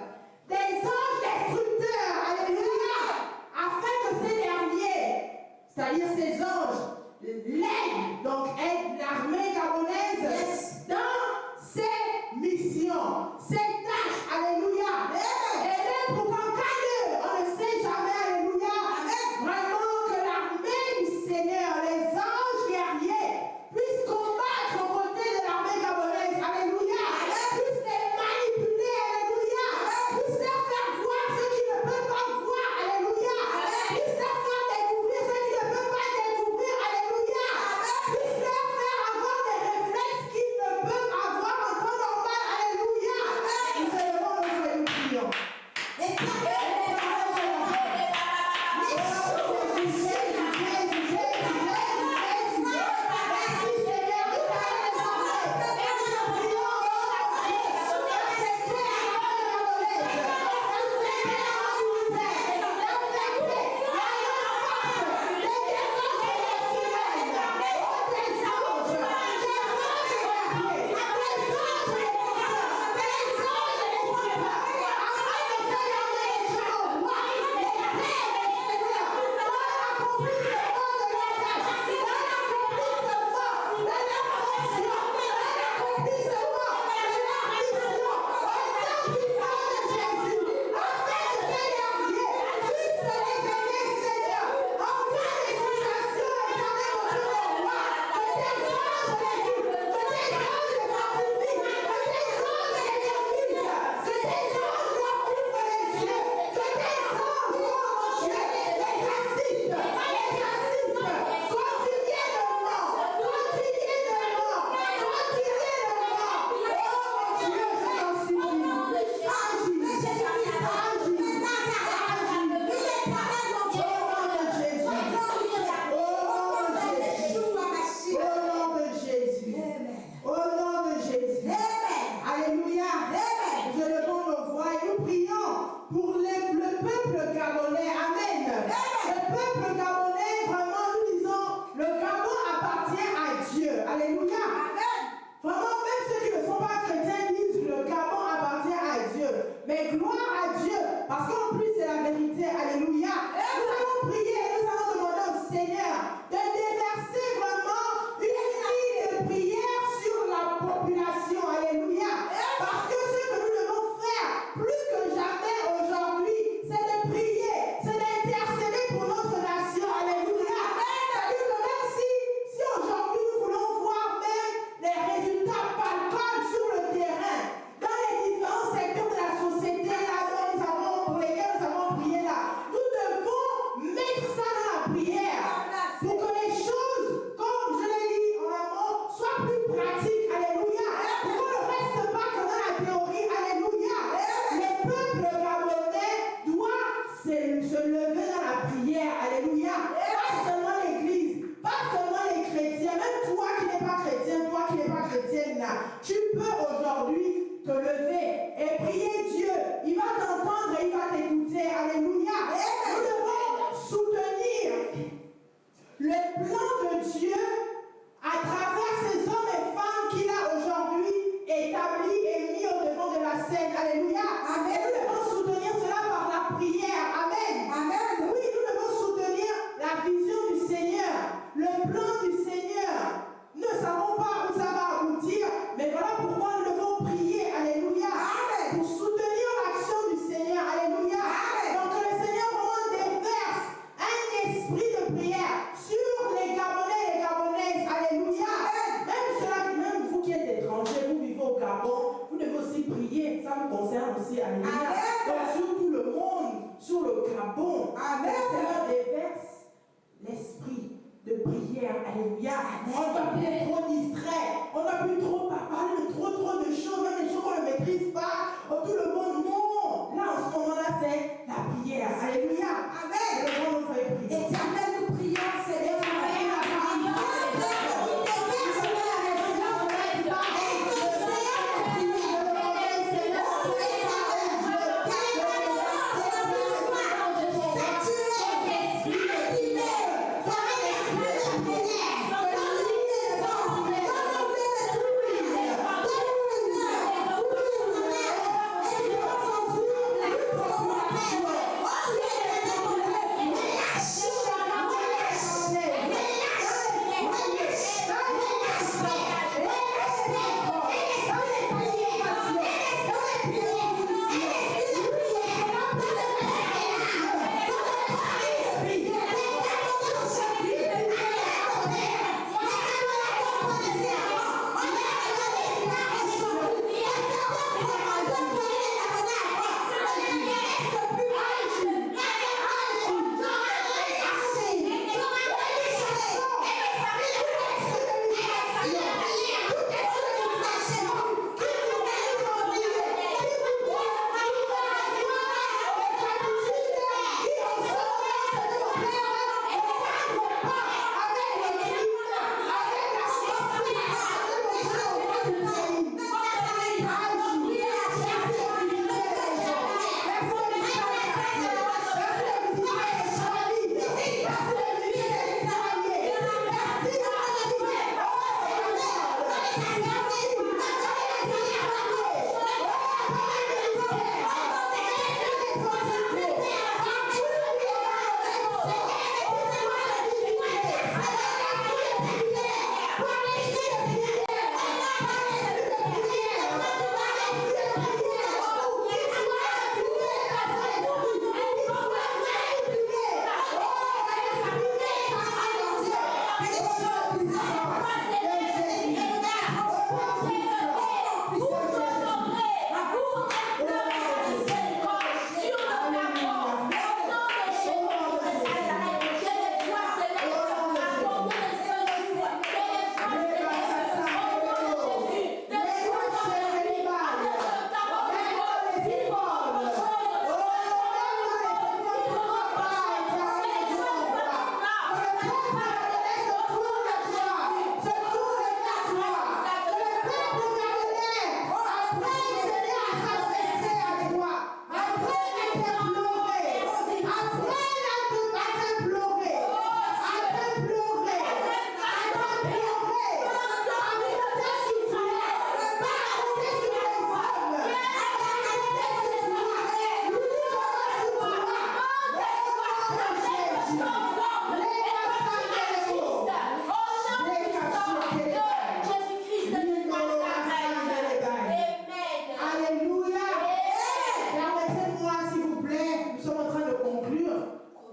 des anges destructeurs, alléluia, afin que ces derniers, c'est-à-dire ces anges, l'aident, donc aident l'armée gabonaise dans ses missions, ses tâches, alléluia. Et même pour qu'en cas d'eux, on ne sait jamais, alléluia, vraiment que l'armée du Seigneur, les anges guerriers, puissent combattre aux côtés de l'armée gabonaise, alléluia, puissent les manipuler, alléluia, puissent leur faire voir ce qu'ils ne peuvent pas voir, alléluia, puissent leur faire découvrir ce qu'ils ne peuvent pas découvrir, alléluia, puissent leur faire avoir des réflexes qu'ils ne peuvent avoir en temps normal, alléluia. Nous élevons nos voix et nous prions.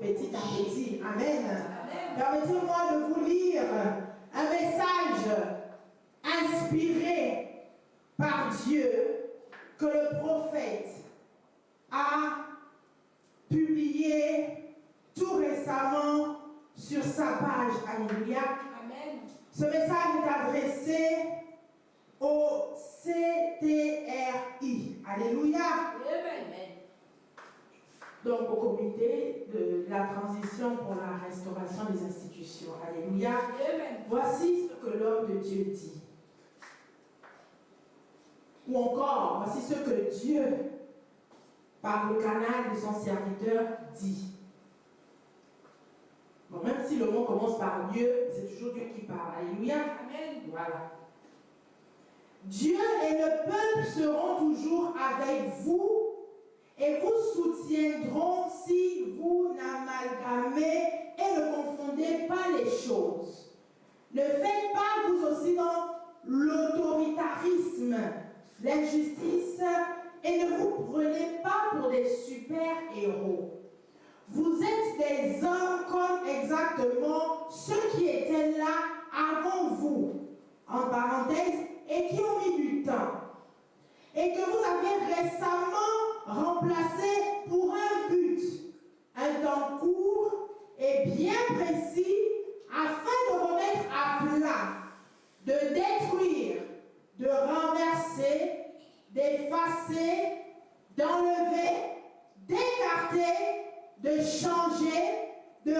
Petit à petit. Amen. Permettez-moi de vous lire un message inspiré par Dieu que le prophète a publié tout récemment sur sa page. Alléluia. Amen. Ce message est adressé au CTRI. Alléluia. Amen. Donc au comité de la transition pour la restauration des institutions. Alléluia. Amen. Voici ce que l'homme de Dieu dit. Ou encore, voici ce que Dieu, par le canal de son serviteur, dit. Bon, même si le mot commence par Dieu, c'est toujours Dieu qui parle. Alléluia. Amen. Voilà. Dieu et le peuple seront toujours avec vous et vous soutiendront si vous n'amalgamez et ne confondez pas les choses. Ne faites pas vous aussi dans l'autoritarisme, l'injustice et ne vous prenez pas pour des super-héros. Vous êtes des hommes comme exactement ceux qui étaient là avant vous, en parenthèse, et qui ont mis du temps, et que vous avez récemment remplacé pour un but, un temps court et bien précis, afin de remettre à plat, de détruire, de renverser, d'effacer, d'enlever, d'écarter, de changer, de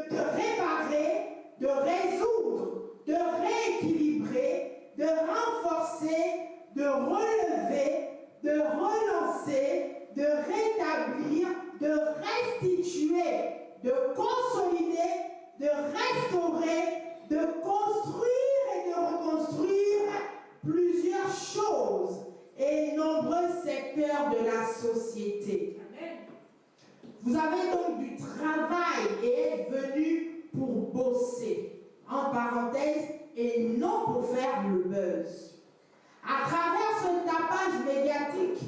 réparer, de résoudre, de rééquilibrer, de renforcer, de relever, de relancer, de rétablir, de restituer, de consolider, de restaurer, de construire et de reconstruire plusieurs choses et nombreux secteurs de la société. Amen. Vous avez donc du travail et êtes venu pour bosser, en parenthèse, et non pour faire le buzz. À travers ce tapage médiatique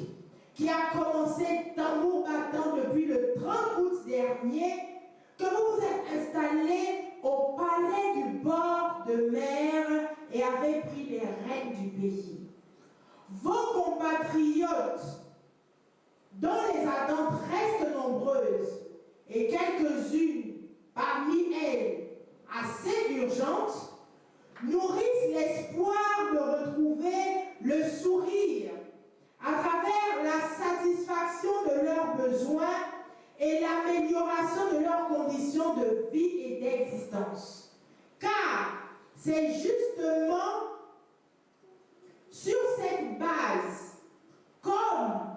qui a commencé tambour battant depuis le 30 août dernier, que vous vous êtes installé au palais du bord de mer et avez pris les rênes du pays. Vos compatriotes, dont les attentes restent nombreuses et quelques-unes parmi elles assez urgentes, nourrissent l'espoir de retrouver le sourire à travers la satisfaction de leurs besoins et l'amélioration de leurs conditions de vie et d'existence. Car c'est justement sur cette base, comme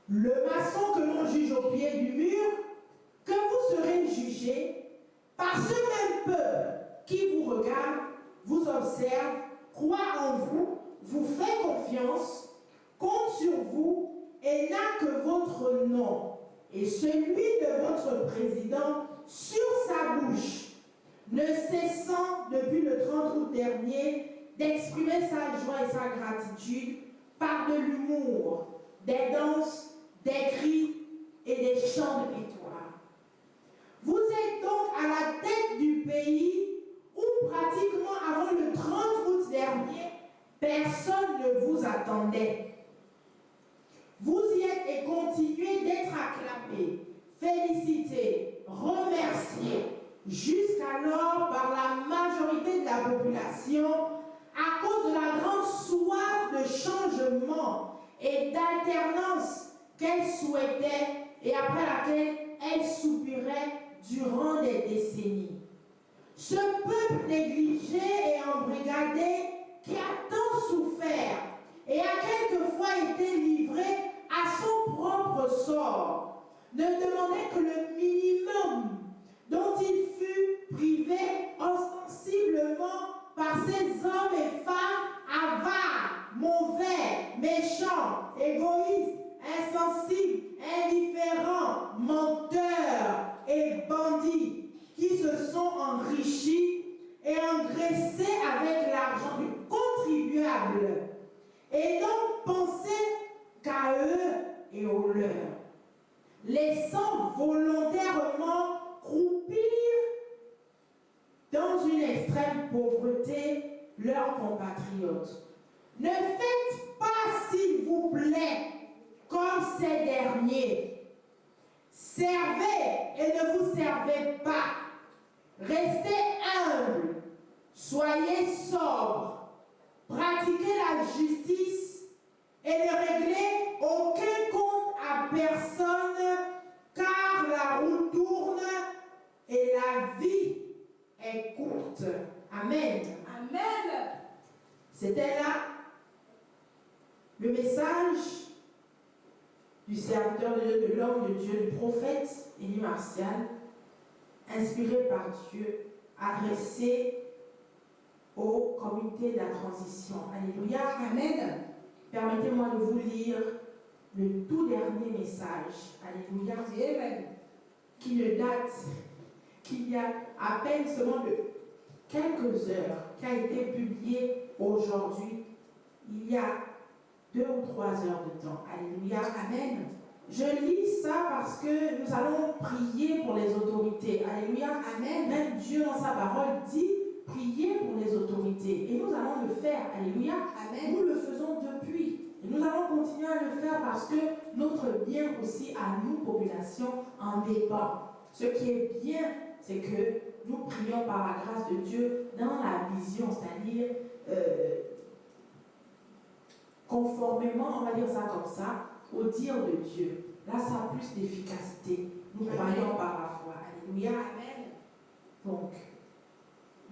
le maçon que l'on juge au pied du mur, que vous serez jugés par ce même peuple qui vous regarde, vous observe, croit en vous, vous fait confiance, compte sur vous et n'a que votre nom et celui de votre président sur sa bouche, ne cessant depuis le 30 août dernier d'exprimer sa joie et sa gratitude par de l'humour, des danses, des cris et des chants de victoire. Vous êtes donc à la tête du pays où pratiquement avant le 30 août dernier, personne ne vous attendait. Vous y êtes et continuez d'être acclamés, félicités, remerciés, jusqu'alors par la majorité de la population à cause de la grande soif de changement et d'alternance qu'elle souhaitait et après laquelle elle soupirait durant des décennies. Ce peuple négligé et ne demandait que le minimum dont il fut privé ostensiblement par ces hommes et femmes avares, mauvais, méchants, égoïstes, insensibles, indifférents, menteurs et bandits qui se sont enrichis et engraissés avec l'argent du contribuable et donc pensaient qu'à eux et aux leurs, laissant volontairement croupir dans une extrême pauvreté leurs compatriotes. Ne faites pas, s'il vous plaît, comme ces derniers. Servez et ne vous servez pas. Restez humbles, soyez sobres, pratiquez la justice et ne réglez aucun compte à personne, car la roue tourne et la vie est courte. Amen. Amen. C'était là le message du serviteur de Dieu, de l'homme de Dieu, du prophète Élie Martial, inspiré par Dieu, adressé aux communautés de la transition. Alléluia. Amen. Permettez-moi de vous lire le tout dernier message. Alléluia. Amen. Qui ne date qu'il y a à peine seulement de quelques heures, qui a été publié aujourd'hui, il y a 2 ou 3 heures de temps. Alléluia. Amen. Je lis ça parce que nous allons prier pour les autorités. Alléluia. Amen. Même Dieu dans sa parole dit prier pour les autorités. Et nous allons le faire. Alléluia. Amen. Nous le faisons depuis. Et nous allons continuer à le faire parce que notre bien aussi à nous, population, en dépend. Ce qui est bien, c'est que nous prions par la grâce de Dieu dans la vision, c'est-à-dire conformément, on va dire ça comme ça, au dire de Dieu. Là, ça a plus d'efficacité. Nous croyons par la foi. Alléluia. Amen. Donc,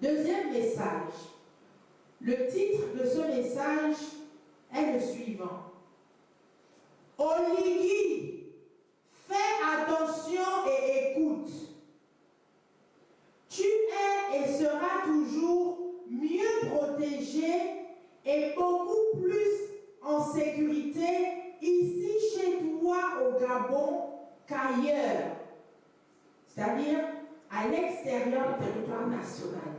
deuxième message. Le titre de ce message est le suivant. Oligui, fais attention et écoute. Tu es et seras toujours mieux protégé et beaucoup plus en sécurité ici chez toi au Gabon qu'ailleurs, c'est-à-dire à l'extérieur du territoire national,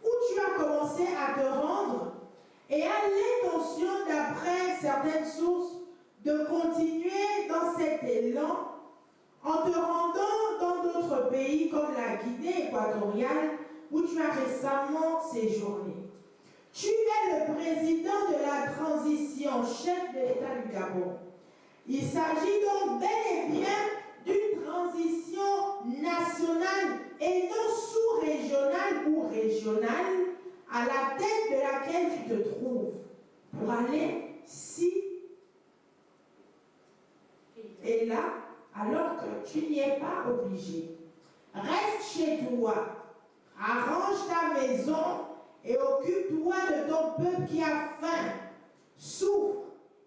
où tu as commencé à te rendre et as l'intention, d'après certaines sources, de continuer dans cet élan en te rendant dans d'autres pays comme la Guinée équatoriale où tu as récemment séjourné. Tu es le président de la transition, chef de l'État du Gabon. Il s'agit donc bel et bien d'une transition nationale et non sous-régionale ou régionale à la tête de laquelle tu te trouves pour aller ci et là alors que tu n'y es pas obligé. Reste chez toi, arrange ta maison et occupe-toi de ton peuple qui a faim, souffre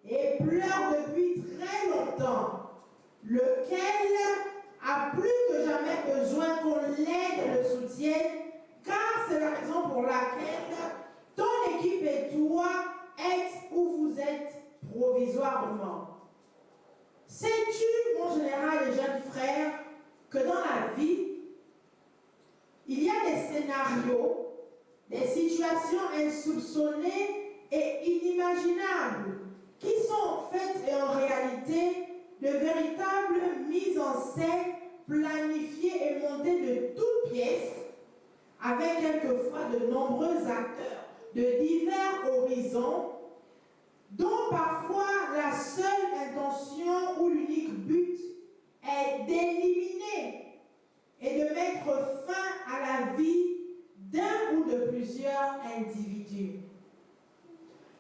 et pleure depuis très longtemps, lequel a plus que jamais besoin qu'on l'aide et le soutienne, car c'est la raison pour laquelle ton équipe et toi êtes où vous êtes provisoirement. Sais-tu, mon général et jeune frère, que dans la vie, il y a des scénarios, des situations insoupçonnées et inimaginables qui sont faites et en réalité de véritables mises en scène planifiées et montées de toutes pièces avec quelquefois de nombreux acteurs de divers horizons dont parfois la seule intention ou l'unique but est d'éliminer et de mettre fin à la vie d'un ou de plusieurs individus.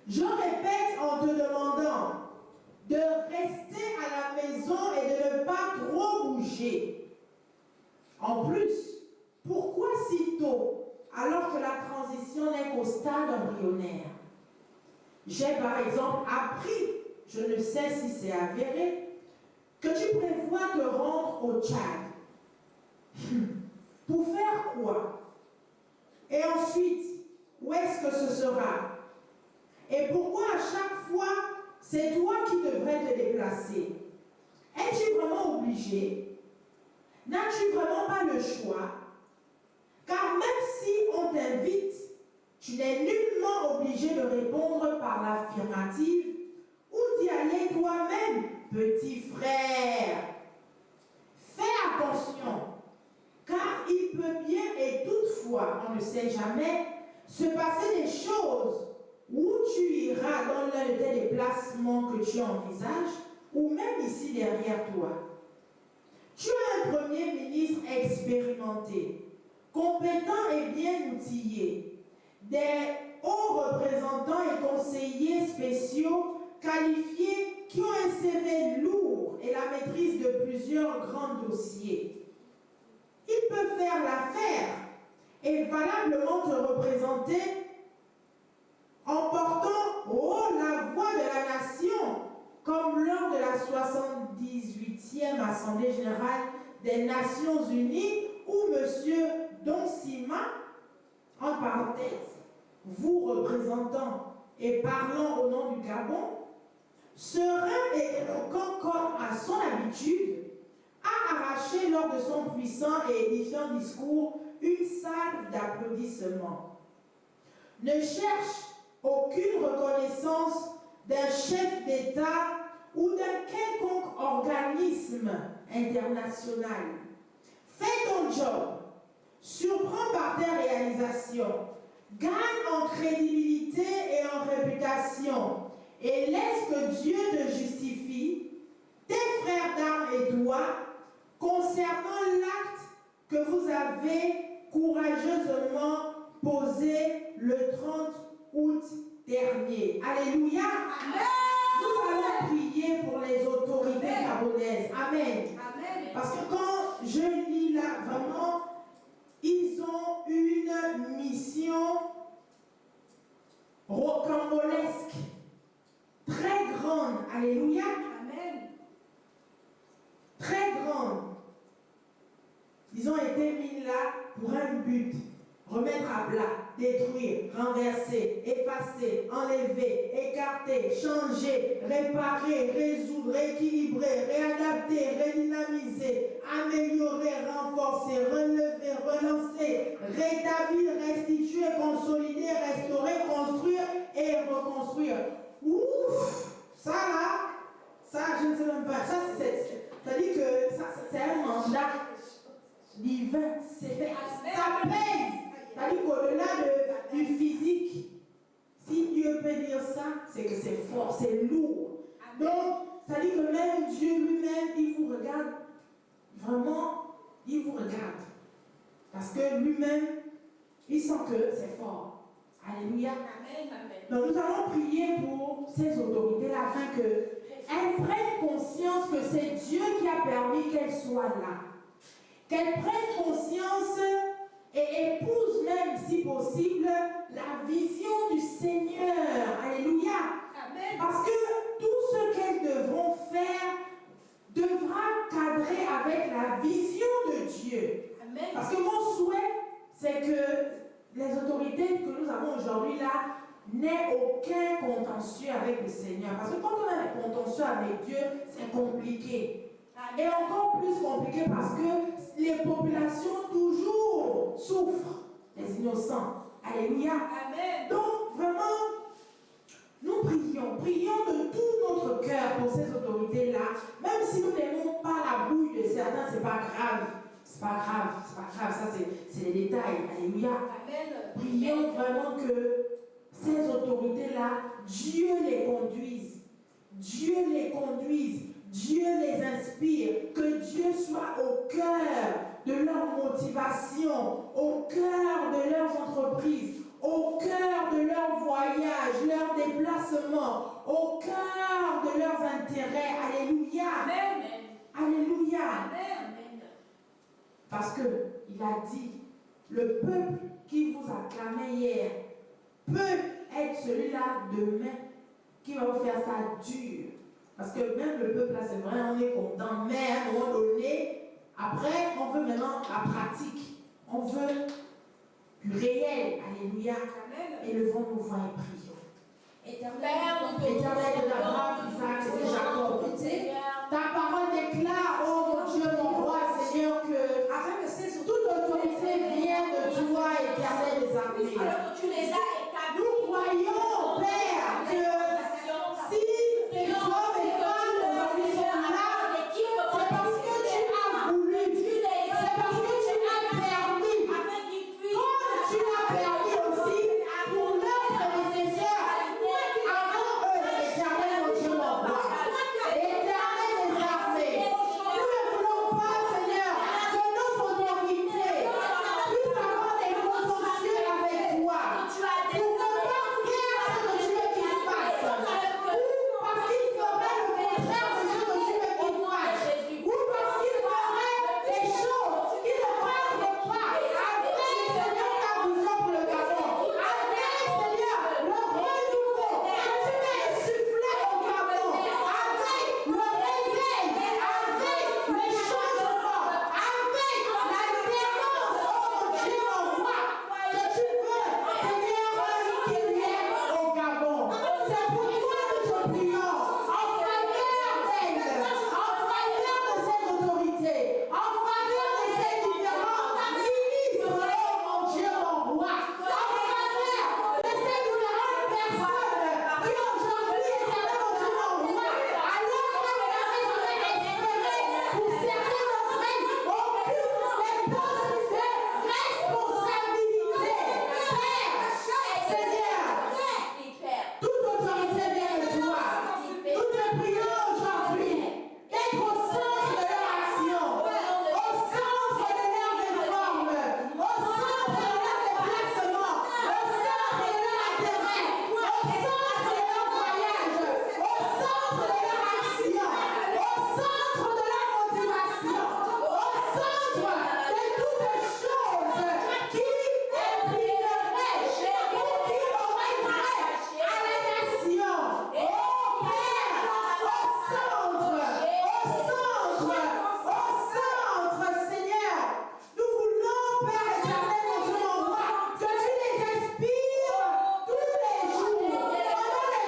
Je répète en te demandant de rester à la maison et de ne pas trop bouger. En plus, pourquoi si tôt alors que la transition n'est qu'au stade embryonnaire? J'ai par exemple appris, je ne sais si c'est avéré, que tu prévois te rendre au Tchad. Pour faire quoi? Et ensuite, où est-ce que ce sera? Et pourquoi à chaque fois, c'est toi qui devrais te déplacer? Es-tu vraiment obligé? N'as-tu vraiment pas le choix? Car même si on t'invite, tu n'es nullement obligé de répondre par l'affirmative ou d'y aller toi-même, petit frère. Fais attention, car il peut bien et toutefois, on ne sait jamais, se passer des choses où tu iras dans l'un de tes déplacements que tu envisages, ou même ici derrière toi. Tu as un Premier ministre expérimenté, compétent et bien outillé, des hauts représentants et conseillers spéciaux qualifiés qui ont un CV lourd et la maîtrise de plusieurs grands dossiers. Ils peuvent faire l'affaire et valablement te représenter en portant haut la voix de la nation, comme lors de la 78e Assemblée générale des Nations Unies, où M. Don Sima, en parenthèse, vous représentant et parlant au nom du Gabon, serein et éloquent comme à son habitude, a arraché lors de son puissant et édifiant discours une salve d'applaudissements. Ne cherche aucune reconnaissance d'un chef d'État ou d'un quelconque organisme international. Fais ton job, surprends par tes réalisations, gagne en crédibilité et en réputation, et laisse que Dieu te justifie, tes frères d'armes et toi, concernant l'acte que vous avez courageusement posé le 30 août dernier. Alléluia. Amen. Nous allons prier pour les autorités gabonaises. Amen. Amen. Parce que quand je lis là, vraiment, ils ont une mission rocambolesque, très grande. Alléluia. Amen. Très grande. Ils ont été mis là pour un but. Remettre à plat, détruire, renverser, effacer, enlever, écarter, changer, réparer, résoudre, rééquilibrer, réadapter, redynamiser, améliorer, renforcer, relever, relancer, rétablir, restituer, consolider, restaurer, construire et reconstruire. Ouf! Ça là, ça je ne sais même pas. Ça dit que ça, c'est un mandat divin. Ça pèse. C'est-à-dire qu'au-delà du physique, si Dieu peut dire ça, c'est que c'est fort, c'est lourd. Donc, c'est-à-dire que même Dieu lui-même, il vous regarde, vraiment, il vous regarde. Parce que lui-même, il sent que c'est fort. Alléluia. Donc, nous allons prier pour ces autorités-là, afin qu'elles prennent conscience que c'est Dieu qui a permis qu'elles soient là. Qu'elles prennent conscience et épouse même, si possible, la vision du Seigneur. Alléluia. Amen. Parce que tout ce qu'elles devront faire devra cadrer avec la vision de Dieu. Amen. Parce que mon souhait, c'est que les autorités que nous avons aujourd'hui là n'aient aucun contentieux avec le Seigneur. Parce que quand on a des contentieux avec Dieu, c'est compliqué. Et encore plus compliqué parce que les populations toujours souffrent, les innocents. Alléluia. Amen. Donc vraiment, nous prions de tout notre cœur pour ces autorités-là. Même si nous n'aimons pas la bouille de certains, c'est pas grave. C'est pas grave, ça c'est les détails. Alléluia. Amen. Prions vraiment que ces autorités-là, Dieu les conduise. Dieu les conduise. Dieu les inspire, que Dieu soit au cœur de leur motivation, au cœur de leurs entreprises, au cœur de leurs voyages, leurs déplacements, au cœur de leurs intérêts. Alléluia. Amen. Alléluia. Amen. Parce qu'il a dit, le peuple qui vous a clamé hier peut être celui-là demain qui va vous faire ça dur. Parce que même le peuple, là, c'est vrai, on est content, mais à un moment donné, après, on veut maintenant la pratique. On veut du réel. Alléluia. Et levons nos voix et prions. Éternel de l'Abraham, Isaac et Jacob, ta parole déclare, oh mon Dieu, mon roi, Seigneur, que afin que ces toute autorité vient de toi, Éternel des armées. Alors que tu les as établis. Nous croyons, Père, que si les hommes et femmes aujourd'hui sont là, c'est parce que tu as voulu, c'est parce que tu as permis, comme tu as permis aussi pour leurs prédécesseurs, avant eux, Éternel, mon Dieu, mon roi, Éternel des armées. Nous ne voulons pas, Seigneur, que notre autorité puisse avoir des contentieux avec toi. Pour ne pas faire ce que tu veux qu'il fasse. Ou parce qu'il ferait le contraire de ce que tu veux qu'il fasse. Ou parce qu'il ferait des choses qui ne passent pas avec, Seigneur, ta vision pour le Gabon. Avec, Seigneur, le renouveau que tu veux insuffler au Gabon. Avec le réveil, avec les changements, avec l'alternance, oh mon Dieu, mon roi, que tu veux, Seigneur, qu'il y ait au Gabon. C'est pourquoi nous te prions en faveur d'elle, en faveur de cette autorité, en faveur de ces différents ministres, oh mon Dieu, mon roi, en faveur de ces différentes personnes qui aujourd'hui, Éternel, mon Dieu, mon roi, alors que vous avez espéré pour certains d'entre elles, occupent des postes de responsabilité. Père, Seigneur, toute autorité vient de toi. Nous te prions aujourd'hui d'être au centre de leur action, au centre de leur réforme, au centre de leur déplacement, au centre de leur intérêt, au centre de leur voyage, au centre de leur action, au centre de leur motivation, au centre de toutes les choses qui impliqueraient ou qui auraient trait à la nation. Oh Père, au centre, Seigneur, nous voulons, Père éternel, mon Dieu, mon roi, que tu les inspires tous les jours, pendant les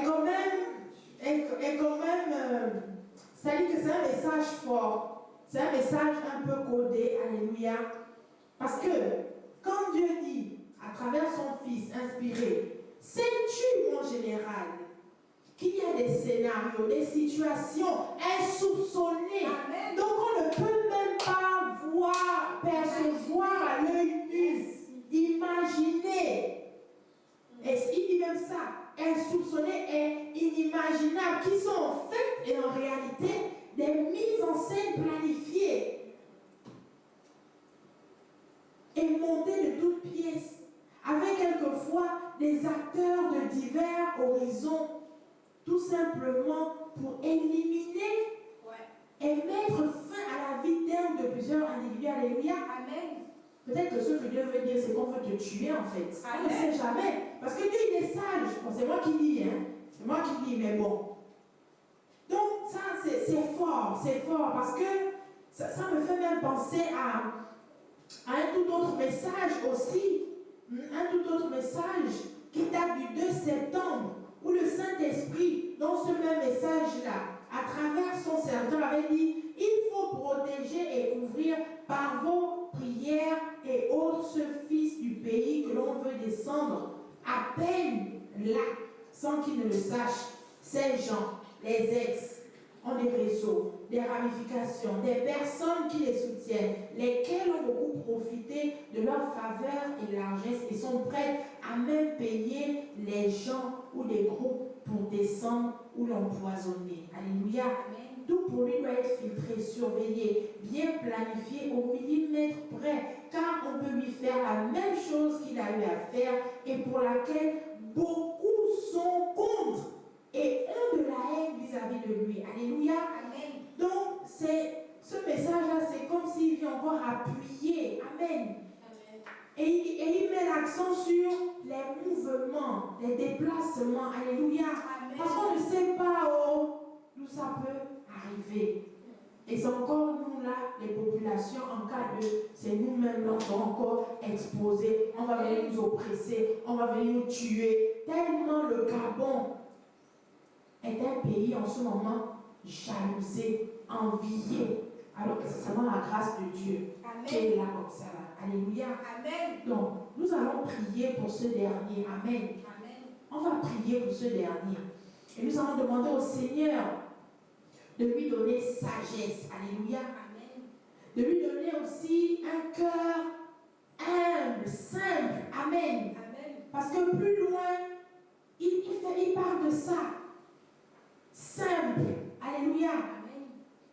quand même c'est-à-dire que c'est un message fort. C'est un message un peu codé. Alléluia. Parce que quand Dieu dit, à travers son Fils inspiré, sais-tu, mon général, qu'il y a des scénarios, des situations insoupçonnées. Amen. Donc on ne peut même pas voir, percevoir à l'œil nu, imaginer. Et il dit même ça, insoupçonnées et inimaginables, qui sont en fait et en réalité des mises en scène planifiées et montées de toutes pièces, avec quelquefois des acteurs de divers horizons, tout simplement pour éliminer et mettre fin à la vie d'âme de plusieurs individus. Alléluia. Amen. Peut-être que ce que Dieu veut dire, c'est qu'on veut te tuer en fait. Amen. On ne sait jamais. Parce que Dieu, il est sage. Bon, c'est moi qui dis, hein. C'est moi qui dis, mais bon. Donc, ça, c'est fort, parce que ça me fait même penser à un tout autre message aussi. Un tout autre message qui date du 2 septembre, où le Saint-Esprit, dans ce même message-là, à travers son serviteur, avait dit, il faut protéger et couvrir par vos prières et autres ce fils du pays que l'on veut descendre à peine là, sans qu'il ne le sache. Ces gens, les ex, ont des réseaux, des ramifications, des personnes qui les soutiennent, lesquelles ont beaucoup profité de leur faveur et largesse et sont prêtes à même payer les gens ou les groupes pour descendre ou l'empoisonner. Alléluia. Amen. Tout pour lui doit être filtré, surveillé, bien planifié au millimètre près, car on peut lui faire la même chose qu'il a eu à faire et pour laquelle beaucoup sont contre et ont de la haine vis-à-vis de lui. Alléluia. Amen. Donc, ce message-là, c'est comme s'il vient encore appuyer. Amen. Amen. Et il met l'accent sur les mouvements, les déplacements. Alléluia. Amen. Parce qu'on ne sait pas d'où ça peut arriver. Et c'est encore nous là, les populations, en cas de... C'est nous-mêmes là, qui sommes encore exposés. On va venir nous oppresser, on va venir nous tuer. Tellement le Gabon est un pays en ce moment jalousé, envié, alors que c'est seulement la grâce de Dieu qui est là comme ça. Là. Alléluia. Amen. Donc, nous allons prier pour ce dernier. Amen. Amen. On va prier pour ce dernier. Et nous allons demander au Seigneur de lui donner sagesse. Alléluia. Amen. De lui donner aussi un cœur humble, simple. Amen. Amen. Parce que plus loin, il parle de ça. Simple. Alléluia. Amen.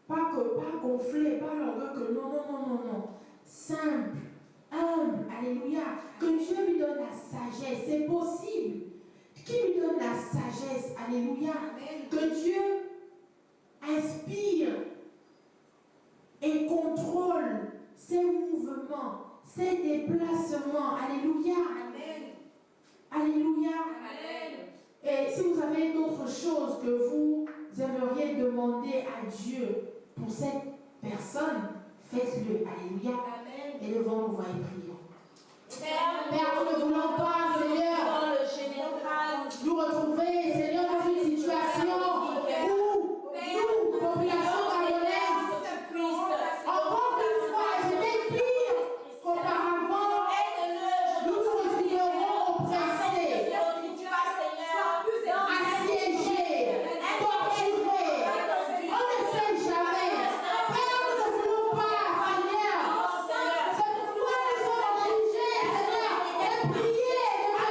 Pas gonflé, pas l'orgueil que non. Simple, humble. Alléluia. Que Dieu lui donne la sagesse. C'est possible. Qu'il lui donne la sagesse. Alléluia. Amen. Que Dieu inspire et contrôle ses mouvements, ses déplacements. Alléluia. Amen. Alléluia. Amen. Et si vous avez d'autres choses que vous aimeriez demander à Dieu pour cette personne, faites-le. Alléluia. Amen. Et levons-nous voix et prions. Père, nous ne voulons pas, Seigneur, nous retrouver, Seigneur, dans une situation où nous, population gabonaise, encore une fois, c'était pire qu'auparavant, nous nous retrouverons oppressés, assiégés, torturés. On ne sait jamais. Père, nous ne voulons pas, Seigneur. C'est pourquoi nous sommes obligés, Seigneur, de prier, de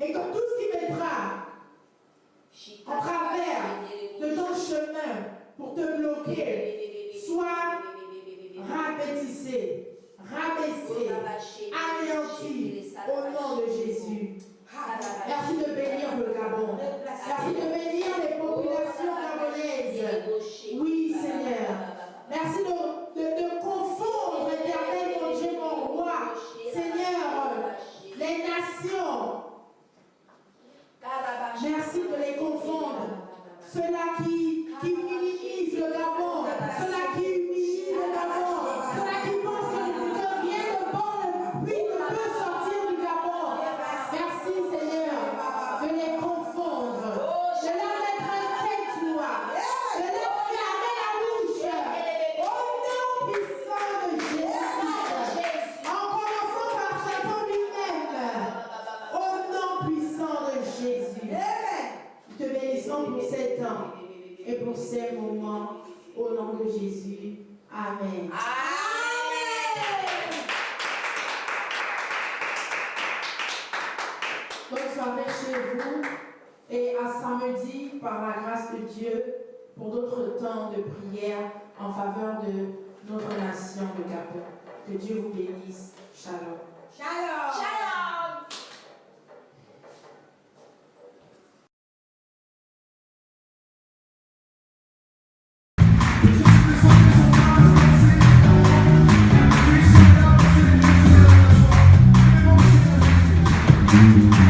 Et que tout ce qui mettra en travers de ton chemin pour te bloquer soit rabaissé, anéanti au nom de Jésus. Merci de bénir le Gabon. Merci de bénir les populations gabonaises. Oui, Seigneur. Merci de confondre, éternel, mon Dieu, mon roi. Seigneur, les nations. Merci de les confondre. Ceux-là qui minimisent le Gabon, ceux-là qui humilient le Gabon, ceux-là qui pensent que rien de bon ne peut sortir du Gabon. Merci Seigneur de les confondre, de leur mettre un tête noire, de leur fermer la bouche. Au nom puissant de Jésus, en commençant par Satan lui-même, au nom puissant de Jésus. Nous te bénissons pour ces temps et pour ces moments, au nom de Jésus. Amen. Bonne soirée chez vous et à samedi, par la grâce de Dieu, pour d'autres temps de prière en faveur de notre nation, le Gabon. Que Dieu vous bénisse. Shalom. Shalom. Shalom. Thank you.